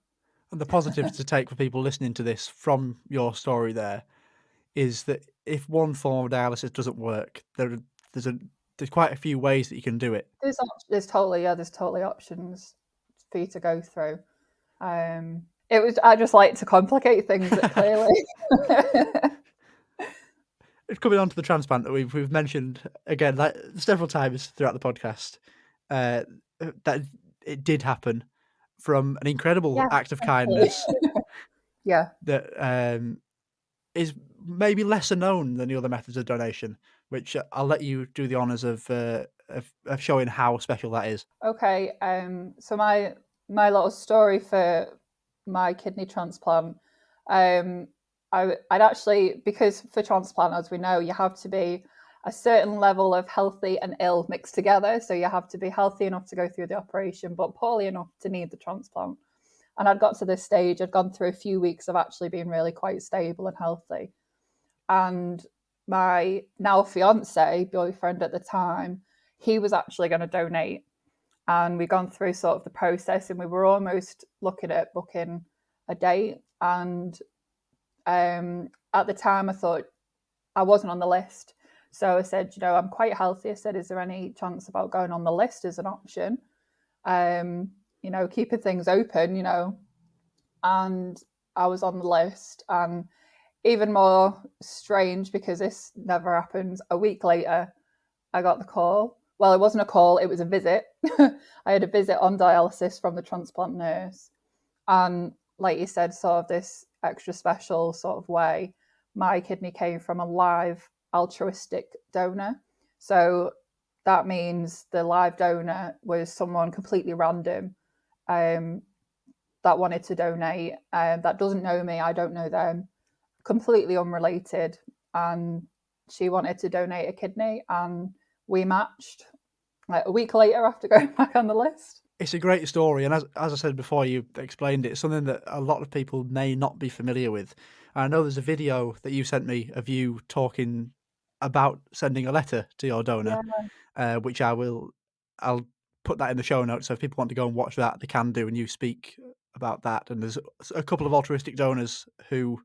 And the positives to take for people listening to this from your story there is that if one form of dialysis doesn't work, there's quite a few ways that you can do it. There's totally options for you to go through. I just like to complicate things clearly. Coming on to the transplant that we've mentioned again like several times throughout the podcast, that it did happen from an incredible act of kindness. Yeah. That is maybe lesser known than the other methods of donation, which I'll let you do the honours of of showing how special that is. Okay, so my little story for my kidney transplant, I'd actually, because for transplant, as we know, you have to be a certain level of healthy and ill mixed together. So you have to be healthy enough to go through the operation, but poorly enough to need the transplant. And I'd got to this stage, I'd gone through a few weeks of actually being really quite stable and healthy. And my now fiance, boyfriend at the time, he was actually going to donate. And we'd gone through sort of the process, and we were almost looking at booking a date. And at the time, I thought I wasn't on the list. So I said, I'm quite healthy. I said, is there any chance about going on the list as an option? Keeping things open, and I was on the list. And even more strange, because this never happens, a week later, I got the call. Well, it wasn't a call, it was a visit. I had a visit on dialysis from the transplant nurse. And like you said, sort of this extra special sort of way, my kidney came from a live altruistic donor. So that means the live donor was someone completely random that wanted to donate, that doesn't know me, I don't know them, completely unrelated. And she wanted to donate a kidney, and we matched like a week later after going back on the list. It's a great story, and as I said before, you explained it, something that a lot of people may not be familiar with. And I know there's a video that you sent me of you talking about sending a letter to your donor, which I'll put that in the show notes, so if people want to go and watch that, they can do, and you speak about that. And there's a couple of altruistic donors who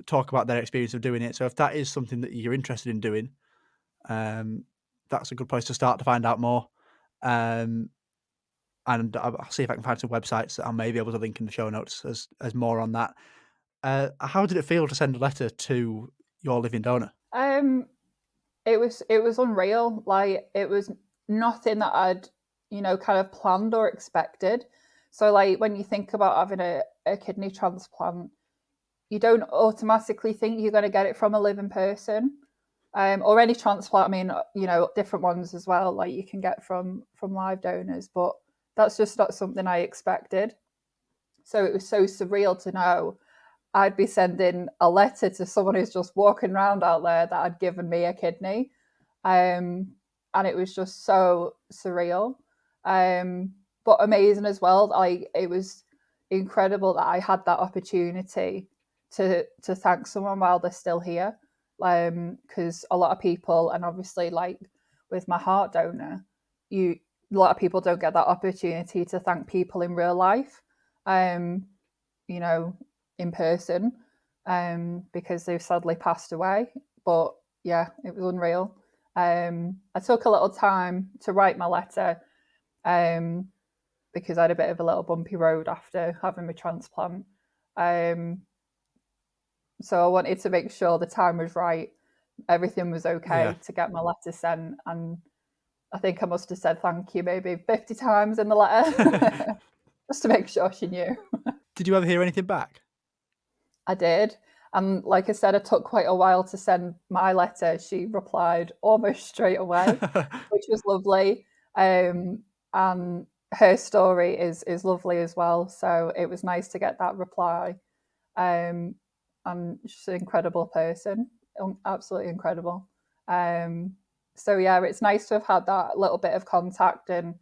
talk about their experience of doing it. So if that is something that you're interested in doing, that's a good place to start to find out more. And I'll see if I can find some websites that I may be able to link in the show notes as more on that. How did it feel to send a letter to your living donor? It was unreal. Like, it was nothing that I'd kind of planned or expected. So like, when you think about having a kidney transplant, you don't automatically think you're going to get it from a living person, or any transplant. I mean, different ones as well, like you can get from live donors, but that's just not something I expected. So it was so surreal to know I'd be sending a letter to someone who's just walking around out there that had given me a kidney. And it was just so surreal, but amazing as well. Like, it was incredible that I had that opportunity to thank someone while they're still here. Because a lot of people, and obviously like with my heart donor, a lot of people don't get that opportunity to thank people in real life, in person, because they've sadly passed away. But yeah, it was unreal. I took a little time to write my letter, because I had a bit of a little bumpy road after having my transplant. So I wanted to make sure the time was right, everything was okay to get my letter sent. And I think I must have said thank you maybe 50 times in the letter, just to make sure she knew. Did you ever hear anything back? I did. And like I said, it took quite a while to send my letter. She replied almost straight away, which was lovely. And her story is lovely as well. So it was nice to get that reply. And she's an incredible person, absolutely incredible. So yeah, it's nice to have had that little bit of contact. And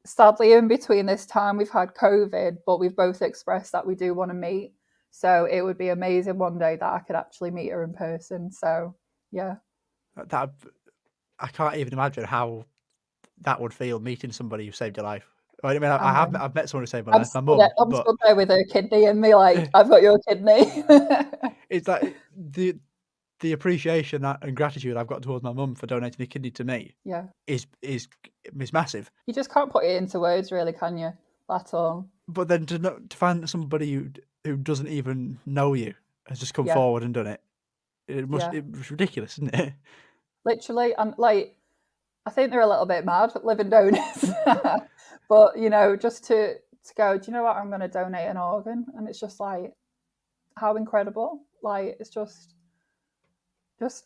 sadly, in between this time, we've had COVID, but we've both expressed that we do want to meet. So it would be amazing one day that I could actually meet her in person. So yeah, I can't even imagine how that would feel, meeting somebody who saved your life. I mean, I've met someone who saved my life, my mum. I'm stood there with her kidney in me, like, I've got your kidney. It's like the appreciation and gratitude I've got towards my mum for donating a kidney to me. Yeah, is massive. You just can't put it into words, really, can you? At all. But then to find somebody who doesn't even know you has just come forward and done it. It was ridiculous, isn't it? Literally, and like, I think they're a little bit mad, living donors. But just to go, do you know what? I'm going to donate an organ, and it's just like, how incredible! Like, it's just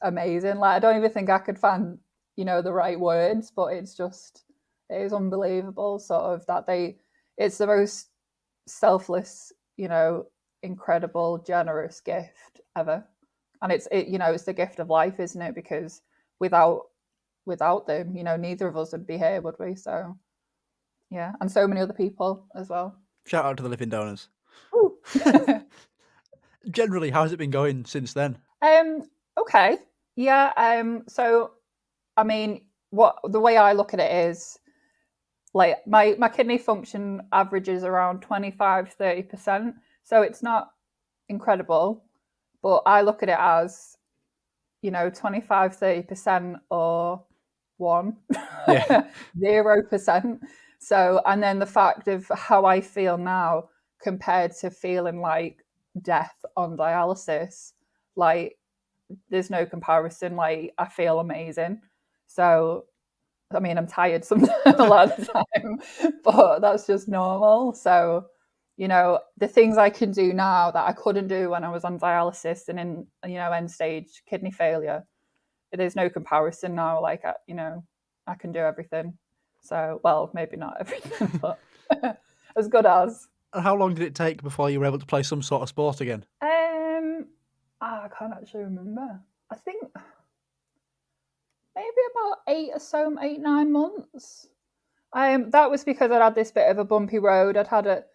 amazing. Like, I don't even think I could find the right words, but it is unbelievable sort of that it's the most selfless, incredible, generous gift ever. And it's the gift of life, isn't it? Because without them, neither of us would be here, would we? So yeah, and so many other people as well. Shout out to the living donors. Generally, how's it been going since then? Okay. Yeah. So, I mean, the way I look at it is like my kidney function averages around 25-30%. So it's not incredible, but I look at it as 25-30% or 0%. So, and then the fact of how I feel now compared to feeling like death on dialysis, like there's no comparison. Like I feel amazing. So I mean, I'm tired sometimes a lot of the time, but that's just normal. So, the things I can do now that I couldn't do when I was on dialysis and in, end stage kidney failure, there's no comparison now. Like, I can do everything. So, well, maybe not everything, but as good as. And how long did it take before you were able to play some sort of sport again? I can't actually remember. I think maybe about 8, 9 months. That was because I'd had this bit of a bumpy road. I'd had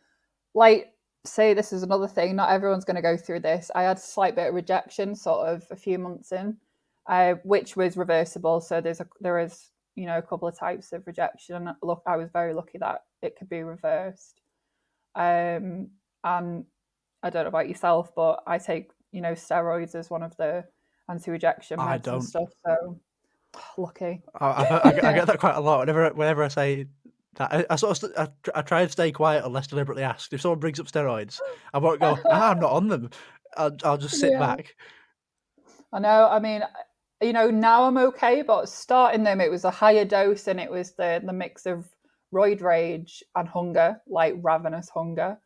say this is another thing. Not everyone's going to go through this. I had a slight bit of rejection, sort of a few months in, which was reversible. So there is a couple of types of rejection. And look, I was very lucky that it could be reversed. And I don't know about yourself, but I take steroids as one of the anti-rejection meds and stuff. So lucky. I get that quite a lot. Whenever I say that, I try and stay quiet unless deliberately asked. If someone brings up steroids, I won't go, I'm not on them. I'll just sit back. I know. I mean, now I'm okay, but starting them, it was a higher dose, and it was the mix of roid rage and hunger, like ravenous hunger.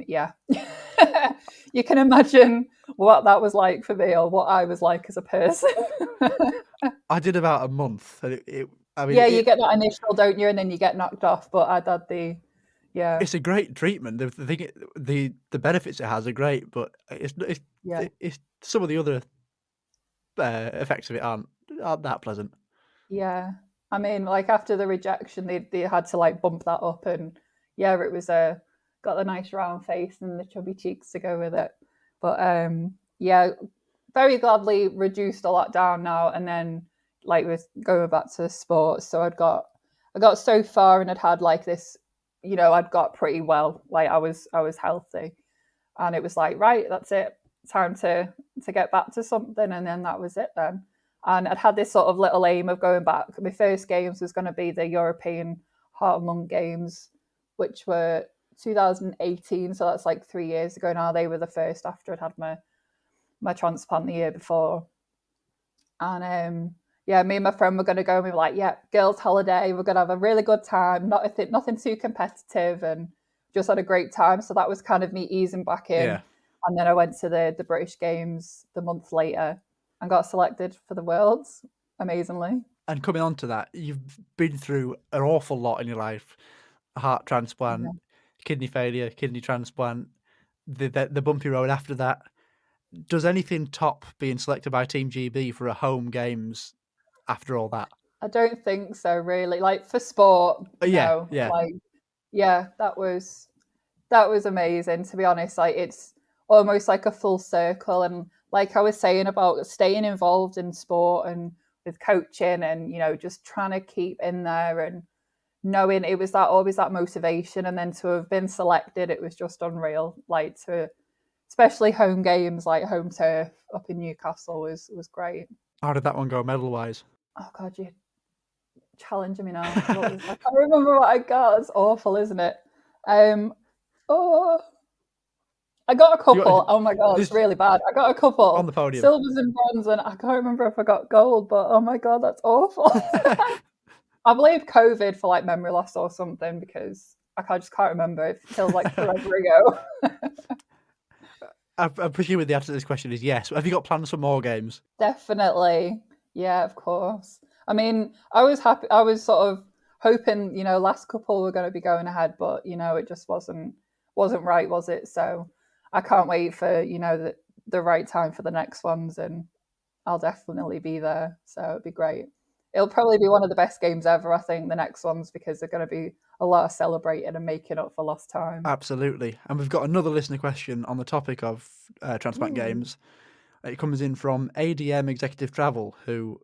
Yeah. You can imagine what that was like for me, or what I was like as a person. I did about a month. And you get that initial, don't you? And then you get knocked off. But I'd had it's a great treatment. The benefits it has are great, but it's some of the other effects of it aren't that pleasant. Yeah, I mean, like after the rejection, they had to like bump that up, and it was got the nice round face and the chubby cheeks to go with it. But very gladly reduced a lot down now, and then like with going back to sports. So I got so far, and I'd had like this, I'd got pretty well. Like I was healthy, and it was like, right, that's it, time to get back to something. And then that was it then. And I'd had this sort of little aim of going back. My first games was going to be the European Heart and Lung Games, which were 2018. So that's like 3 years ago now. They were the first after I'd had my transplant the year before. And me and my friend were going to go, and we were like, girls' holiday. We're going to have a really good time. Nothing too competitive, and just had a great time. So that was kind of me easing back in. Yeah. And then I went to the British Games the month later and got selected for the Worlds, amazingly. And coming on to that, you've been through an awful lot in your life. Heart transplant, kidney failure, kidney transplant, the bumpy road after that. Does anything top being selected by Team GB for a home games after all that? I don't think so, really. Like for sport, no. Like, that was amazing, to be honest. Like it's almost like a full circle. And like I was saying about staying involved in sport and with coaching and, just trying to keep in there and knowing it was always that motivation. And then to have been selected, it was just unreal. Like especially home games, like home turf up in Newcastle was great. How did that one go medal wise? Oh God, you're challenging me now. I can't remember what I got. It's awful, isn't it? I got a couple. Oh my God, it's really bad. I got a couple on the podium, silvers and bronze, and I can't remember if I got gold. But oh my God, that's awful. I believe COVID for like memory loss or something, because I just can't remember. It feels like forever ago. I presume the answer to this question is yes. Have you got plans for more games? Definitely. Yeah, of course. I mean, I was happy. I was sort of hoping, last couple were going to be going ahead, but it just wasn't right, was it? So I can't wait for the right time for the next ones, and I'll definitely be there. So it'd be great. It'll probably be one of the best games ever, I think, the next ones, because they're going to be a lot of celebrating and making up for lost time. Absolutely. And we've got another listener question on the topic of Transplant Games. It comes in from ADM Executive Travel, who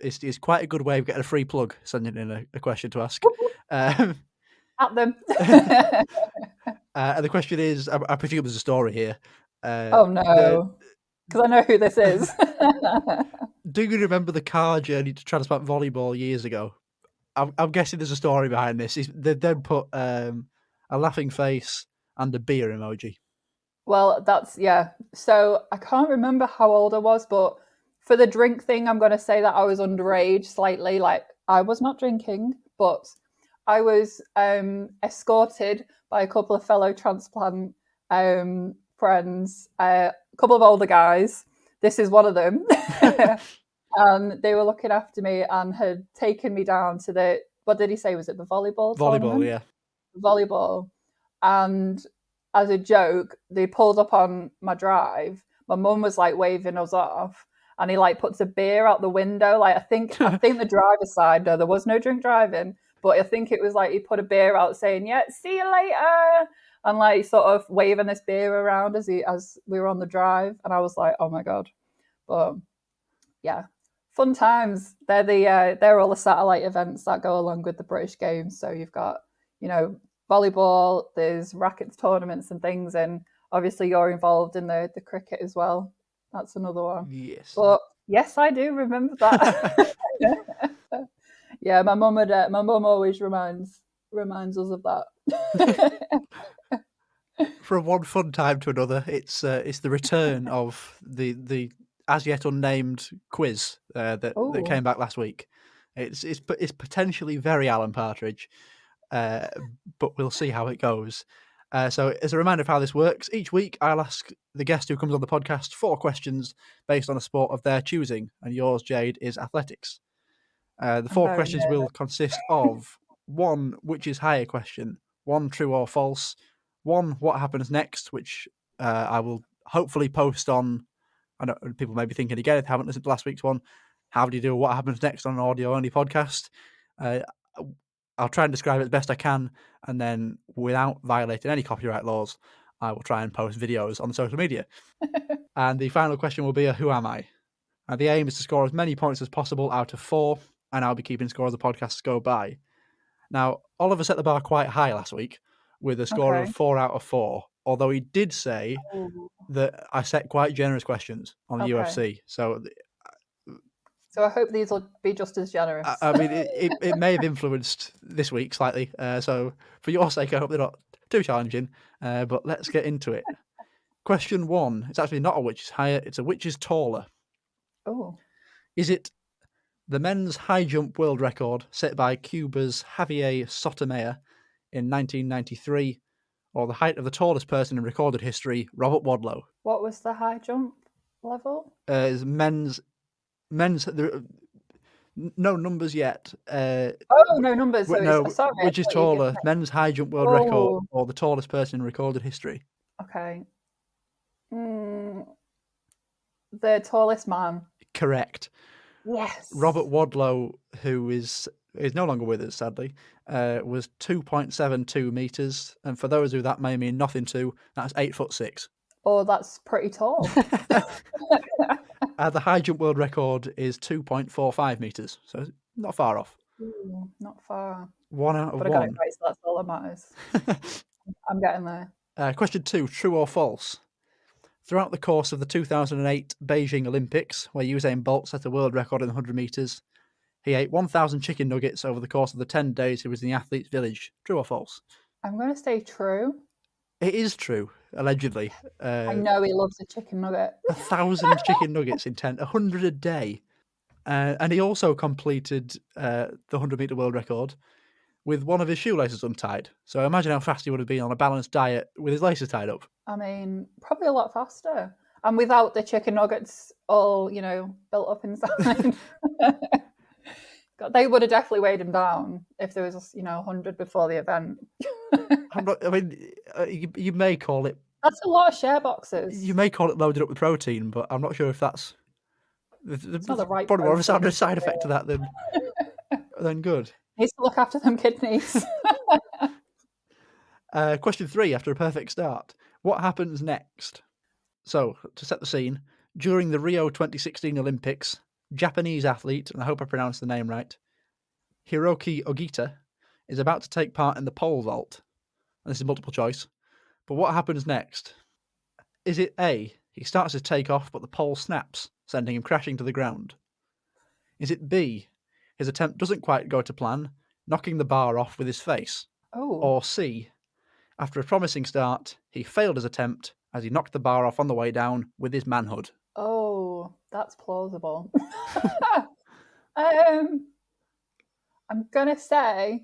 is quite a good way of getting a free plug, sending in a question to ask. At them. And the question is, I presume there's a story here. Oh no, because I know who this is. Do you remember the car journey to Transplant Volleyball years ago? I'm guessing there's a story behind this. They've then put a laughing face and a beer emoji. Well, yeah. So I can't remember how old I was, but for the drink thing, I'm going to say that I was underage slightly. Like, I was not drinking, but I was escorted by a couple of fellow transplant friends, a couple of older guys. This is one of them. And they were looking after me and had taken me down to what did he say? Was it the volleyball tournament? Yeah. Volleyball. And as a joke, they pulled up on my drive. My mum was like waving us off, and he like puts a beer out the window. Like I think the driver's side, no, there was no drink driving, but I think it was like he put a beer out saying, "Yeah, see you later," and like sort of waving this beer around as we were on the drive. And I was like, "Oh my god!" But yeah, fun times. They're all the satellite events that go along with the British Games. So you've got volleyball, there's rackets tournaments and things, and obviously you're involved in the cricket as well. That's another one. Yes. But yes, I do remember that. Yeah, my mum always reminds us of that. From one fun time to another, it's the return of the as yet unnamed quiz that came back last week. It's potentially very Alan Partridge, but we'll see how it goes. So as a reminder of how this works, each week I'll ask the guest who comes on the podcast 4 questions based on a sport of their choosing, and yours, Jade, is athletics. The 4 questions will consist of 1 which is higher question, 1 true or false, 1 what happens next, which I will hopefully post on. I know people may be thinking again if they haven't listened to last week's one, how do you do what happens next on an audio-only podcast? I'll try and describe it as best I can, and then without violating any copyright laws, I will try and post videos on social media. And the final question will be a who am I? And the aim is to score as many points as possible out of 4, and I'll be keeping score as the podcasts go by. Now, Oliver set the bar quite high last week with a score of 4 out of 4, although he did say that I set quite generous questions on the UFC. So I hope these will be just as generous. I mean, it may have influenced this week slightly. So for your sake, I hope they're not too challenging. But let's get into it. Question 1. It's actually not a which is higher. It's a which is taller. Oh. Is it the men's high jump world record set by Cuba's Javier Sotomayor in 1993, or the height of the tallest person in recorded history, Robert Wadlow? What was the high jump level? Is men's. No numbers yet. No numbers. So sorry, which is taller, men's high jump world record or the tallest person in recorded history? Okay. The tallest man. Correct. Yes. Robert Wadlow, who is no longer with us, sadly, was 2.72 meters, and for those who that may mean nothing to, that's 8'6". Oh, that's pretty tall. The high jump world record is 2.45 meters, so not far off. Ooh, not far. 1 out of 1. But I got it right, so that's all that matters. I'm getting there. Question 2, true or false? Throughout the course of the 2008 Beijing Olympics, where Usain Bolt set a world record in 100 metres, he ate 1,000 chicken nuggets over the course of the 10 days he was in the athlete's village. True or false? I'm going to say true. It is true, allegedly. I know he loves a chicken nugget. 1,000 chicken nuggets in 100 a day. And he also completed the 100-metre world record with one of his shoelaces untied. So imagine how fast he would have been on a balanced diet with his laces tied up. I mean, probably a lot faster. And without the chicken nuggets all, built up inside. God, they would have definitely weighed him down if there was, 100 before the event. You may call it. That's a lot of share boxes. You may call it loaded up with protein, but I'm not sure if that's. It's not the right probably more of a protein. side effect to that than good. Needs to look after them kidneys. Question 3, after a perfect start. What happens next? So, to set the scene, during the Rio 2016 Olympics, Japanese athlete, and I hope I pronounced the name right, Hiroki Ogita, is about to take part in the pole vault. And this is multiple choice. But what happens next? Is it A, he starts to take off, but the pole snaps, sending him crashing to the ground? Is it B, his attempt doesn't quite go to plan, knocking the bar off with his face? Oh. Or C, after a promising start, he failed his attempt as he knocked the bar off on the way down with his manhood? Oh, that's plausible. I'm gonna say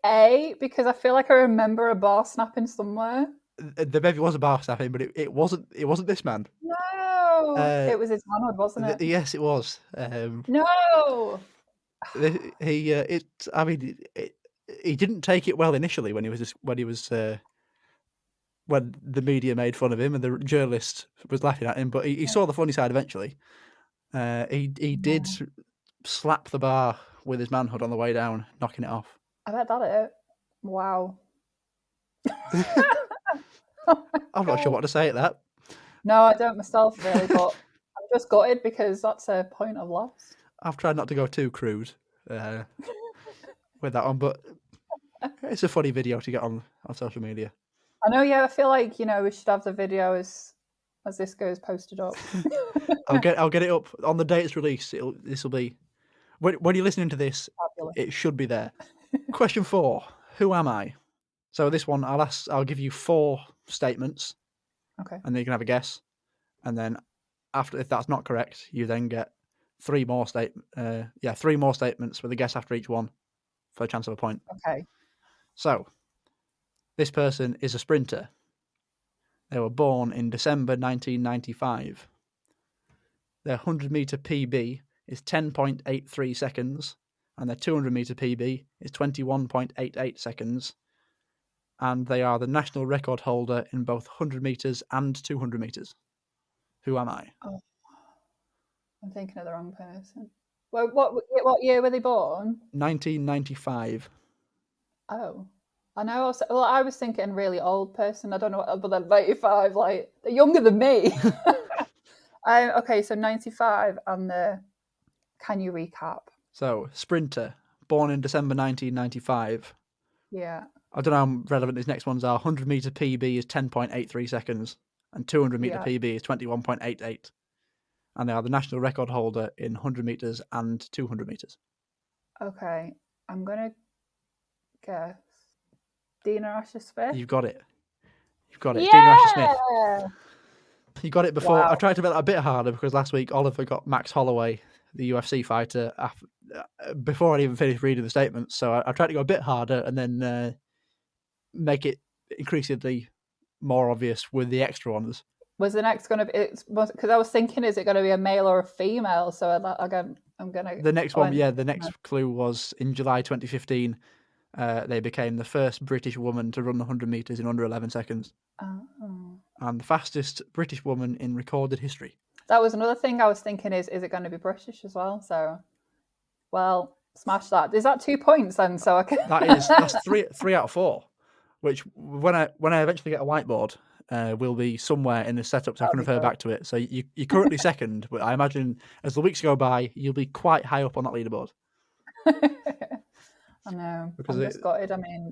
A, because I feel like I remember a bar snapping somewhere. There maybe was a bar snapping, but it wasn't this man. No, it was his manhood, wasn't it? Yes, it was. No. He didn't take it well initially when the media made fun of him and the journalist was laughing at him, but he saw the funny side eventually. He did slap the bar with his manhood on the way down, knocking it off. I bet that it. Wow. I'm not sure what to say at that. No, I don't myself really, but I'm just gutted because that's a point I've lost. I've tried not to go too crude with that one, but it's a funny video to get on social media. I know, yeah. I feel like we should have the video as this goes posted up. I'll get it up on the day it's released. This will be when you're listening to this. Fabulous. It should be there. Question 4: who am I? So this one, I'll give you 4 statements. Okay. And then you can have a guess, and then if that's not correct, you then get 3 more statements with a guess after each one for a chance of a point. Okay. So, this person is a sprinter. They were born in December 1995. Their 100-meter PB is 10.83 seconds, and their 200-meter PB is 21.88 seconds. And they are the national record holder in both 100 meters and 200 meters. Who am I? Oh, I'm thinking of the wrong person. Well, what year were they born? 1995. Oh, I know. I was thinking really old person. I don't know, but then 95, like they're younger than me. Okay, so 95, and can you recap? So, sprinter, born in December 1995. Yeah. I don't know how relevant these next ones are. 100-meter PB is 10.83 seconds, and 200-meter PB is 21.88. And they are the national record holder in 100 meters and 200 meters. Okay, I'm going to guess Dina Asher-Smith. You've got it. Yeah! Dina Asher-Smith. You got it before. Wow. I tried to make that a bit harder because last week Oliver got Max Holloway, the UFC fighter, before I even finished reading the statements. So I tried to go a bit harder and then make it increasingly more obvious with the extra ones. Was the next going to be? Because I was thinking, is it going to be a male or a female? So again, I'm going to. The next one, the next clue was in July 2015. They became the first British woman to run 100 meters in under 11 seconds. Oh. And the fastest British woman in recorded history. That was another thing I was thinking, is it going to be British as well? So, well, smash that. Is that 2 points then? So I can... That's three out of 4, which when I eventually get a whiteboard, will be somewhere in the setup so I can refer back to it. So you're currently second, but I imagine as the weeks go by, you'll be quite high up on that leaderboard. I know. Because I'm just gutted. I mean,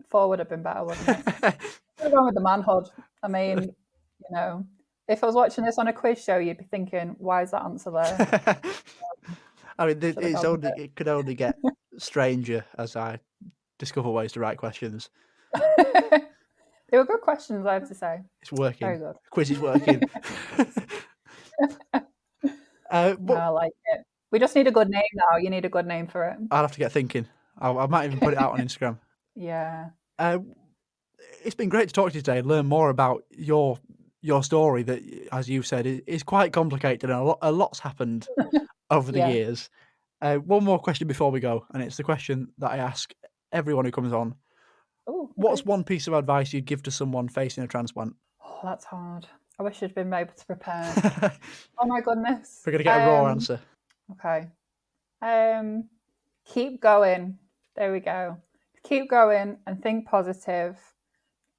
4 would have been better, wouldn't it? What's wrong with the manhood? I mean, if I was watching this on a quiz show, you'd be thinking, why is that answer there? I mean, it could only get stranger as I discover ways to write questions. They were good questions, I have to say. It's working. Very good. Quiz is working. I like it. We just need a good name now. You need a good name for it. I'll have to get thinking. I might even put it out on Instagram. Yeah. It's been great to talk to you today and learn more about your your story that, as you said, is quite complicated and a lot's happened over the Yeah. years. One more question before we go, and it's the question that I ask everyone who comes on. Oh, What's okay. one piece of advice you'd give to someone facing a transplant? Oh, that's hard. I wish I'd been able to prepare. We're Oh my goodness. going to get a raw answer. Okay. Keep going. There we go. Keep going and think positive.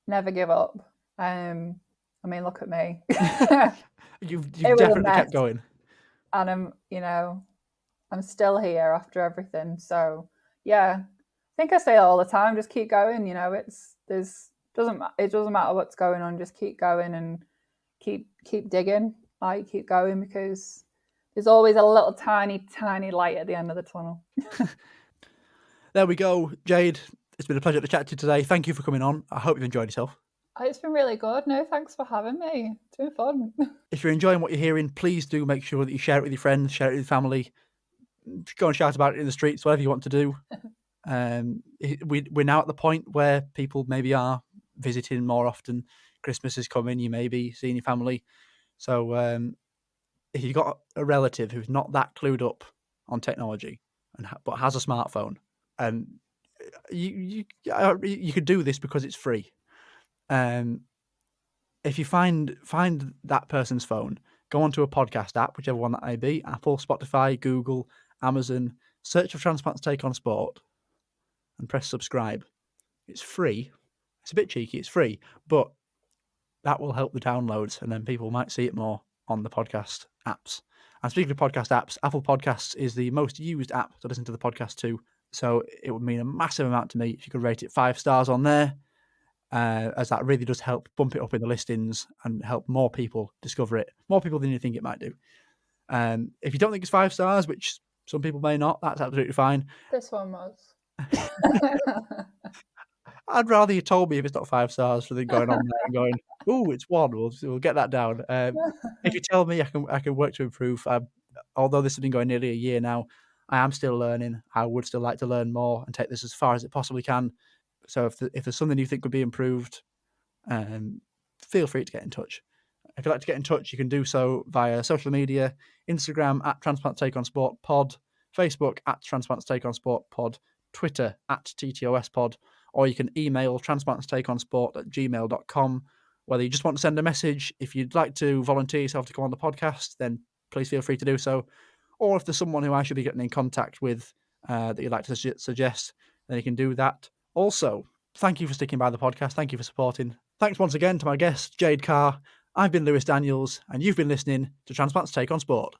Never give up. I mean, look at me. You've It was a definitely mess, kept going. and I'm still here after everything. So yeah, I think I say it all the time. Just keep going. It doesn't matter what's going on. Just keep going and keep digging. Like keep going, because there's always a little tiny light at the end of the tunnel. There we go, Jade. It's been a pleasure to chat to you today. Thank you for coming on. I hope you've enjoyed yourself. It's been really good. No, thanks for having me. It's been fun. If you're enjoying what you're hearing, please do make sure that you share it with your friends, share it with your family, go and shout about it in the streets, whatever you want to do. We're now at the point where people maybe are visiting more often. Christmas is coming, you may be seeing your family. So if you've got a relative who's not that clued up on technology but has a smartphone, and you could do this because it's free. If you find that person's phone, go onto a podcast app, whichever one that may be, Apple, Spotify, Google, Amazon, search for Transplants Take on Sport and press subscribe. It's free. It's a bit cheeky, it's free, but that will help the downloads, and then people might see it more on the podcast apps. And speaking of podcast apps, Apple Podcasts is the most used app to listen to the podcast to, so it would mean a massive amount to me if you could rate it 5 stars on there, as that really does help bump it up in the listings and help more people discover it, more people than you think it might do. If you don't think it's 5 stars, which some people may not, that's absolutely fine. This one was. I'd rather you told me if it's not 5 stars than going on there and going, "Ooh, it's 1." We'll get that down. If you tell me, I can work to improve. Although this has been going nearly a year now, I am still learning. I would still like to learn more and take this as far as it possibly can. So if there's something you think could be improved, feel free to get in touch. If you'd like to get in touch, you can do so via social media: Instagram at Transplant Take on Sport Pod, Facebook at Transplants Take on Sport Pod, Twitter at TTOS Pod, or you can email transplanttakeonsport@gmail.com. Whether you just want to send a message, if you'd like to volunteer yourself to come on the podcast, then please feel free to do so. Or if there's someone who I should be getting in contact with that you'd like to suggest, then you can do that. Also, thank you for sticking by the podcast. Thank you for supporting. Thanks once again to my guest, Jade Carr. I've been Lewis Daniels, and you've been listening to Transplants Take on Sport.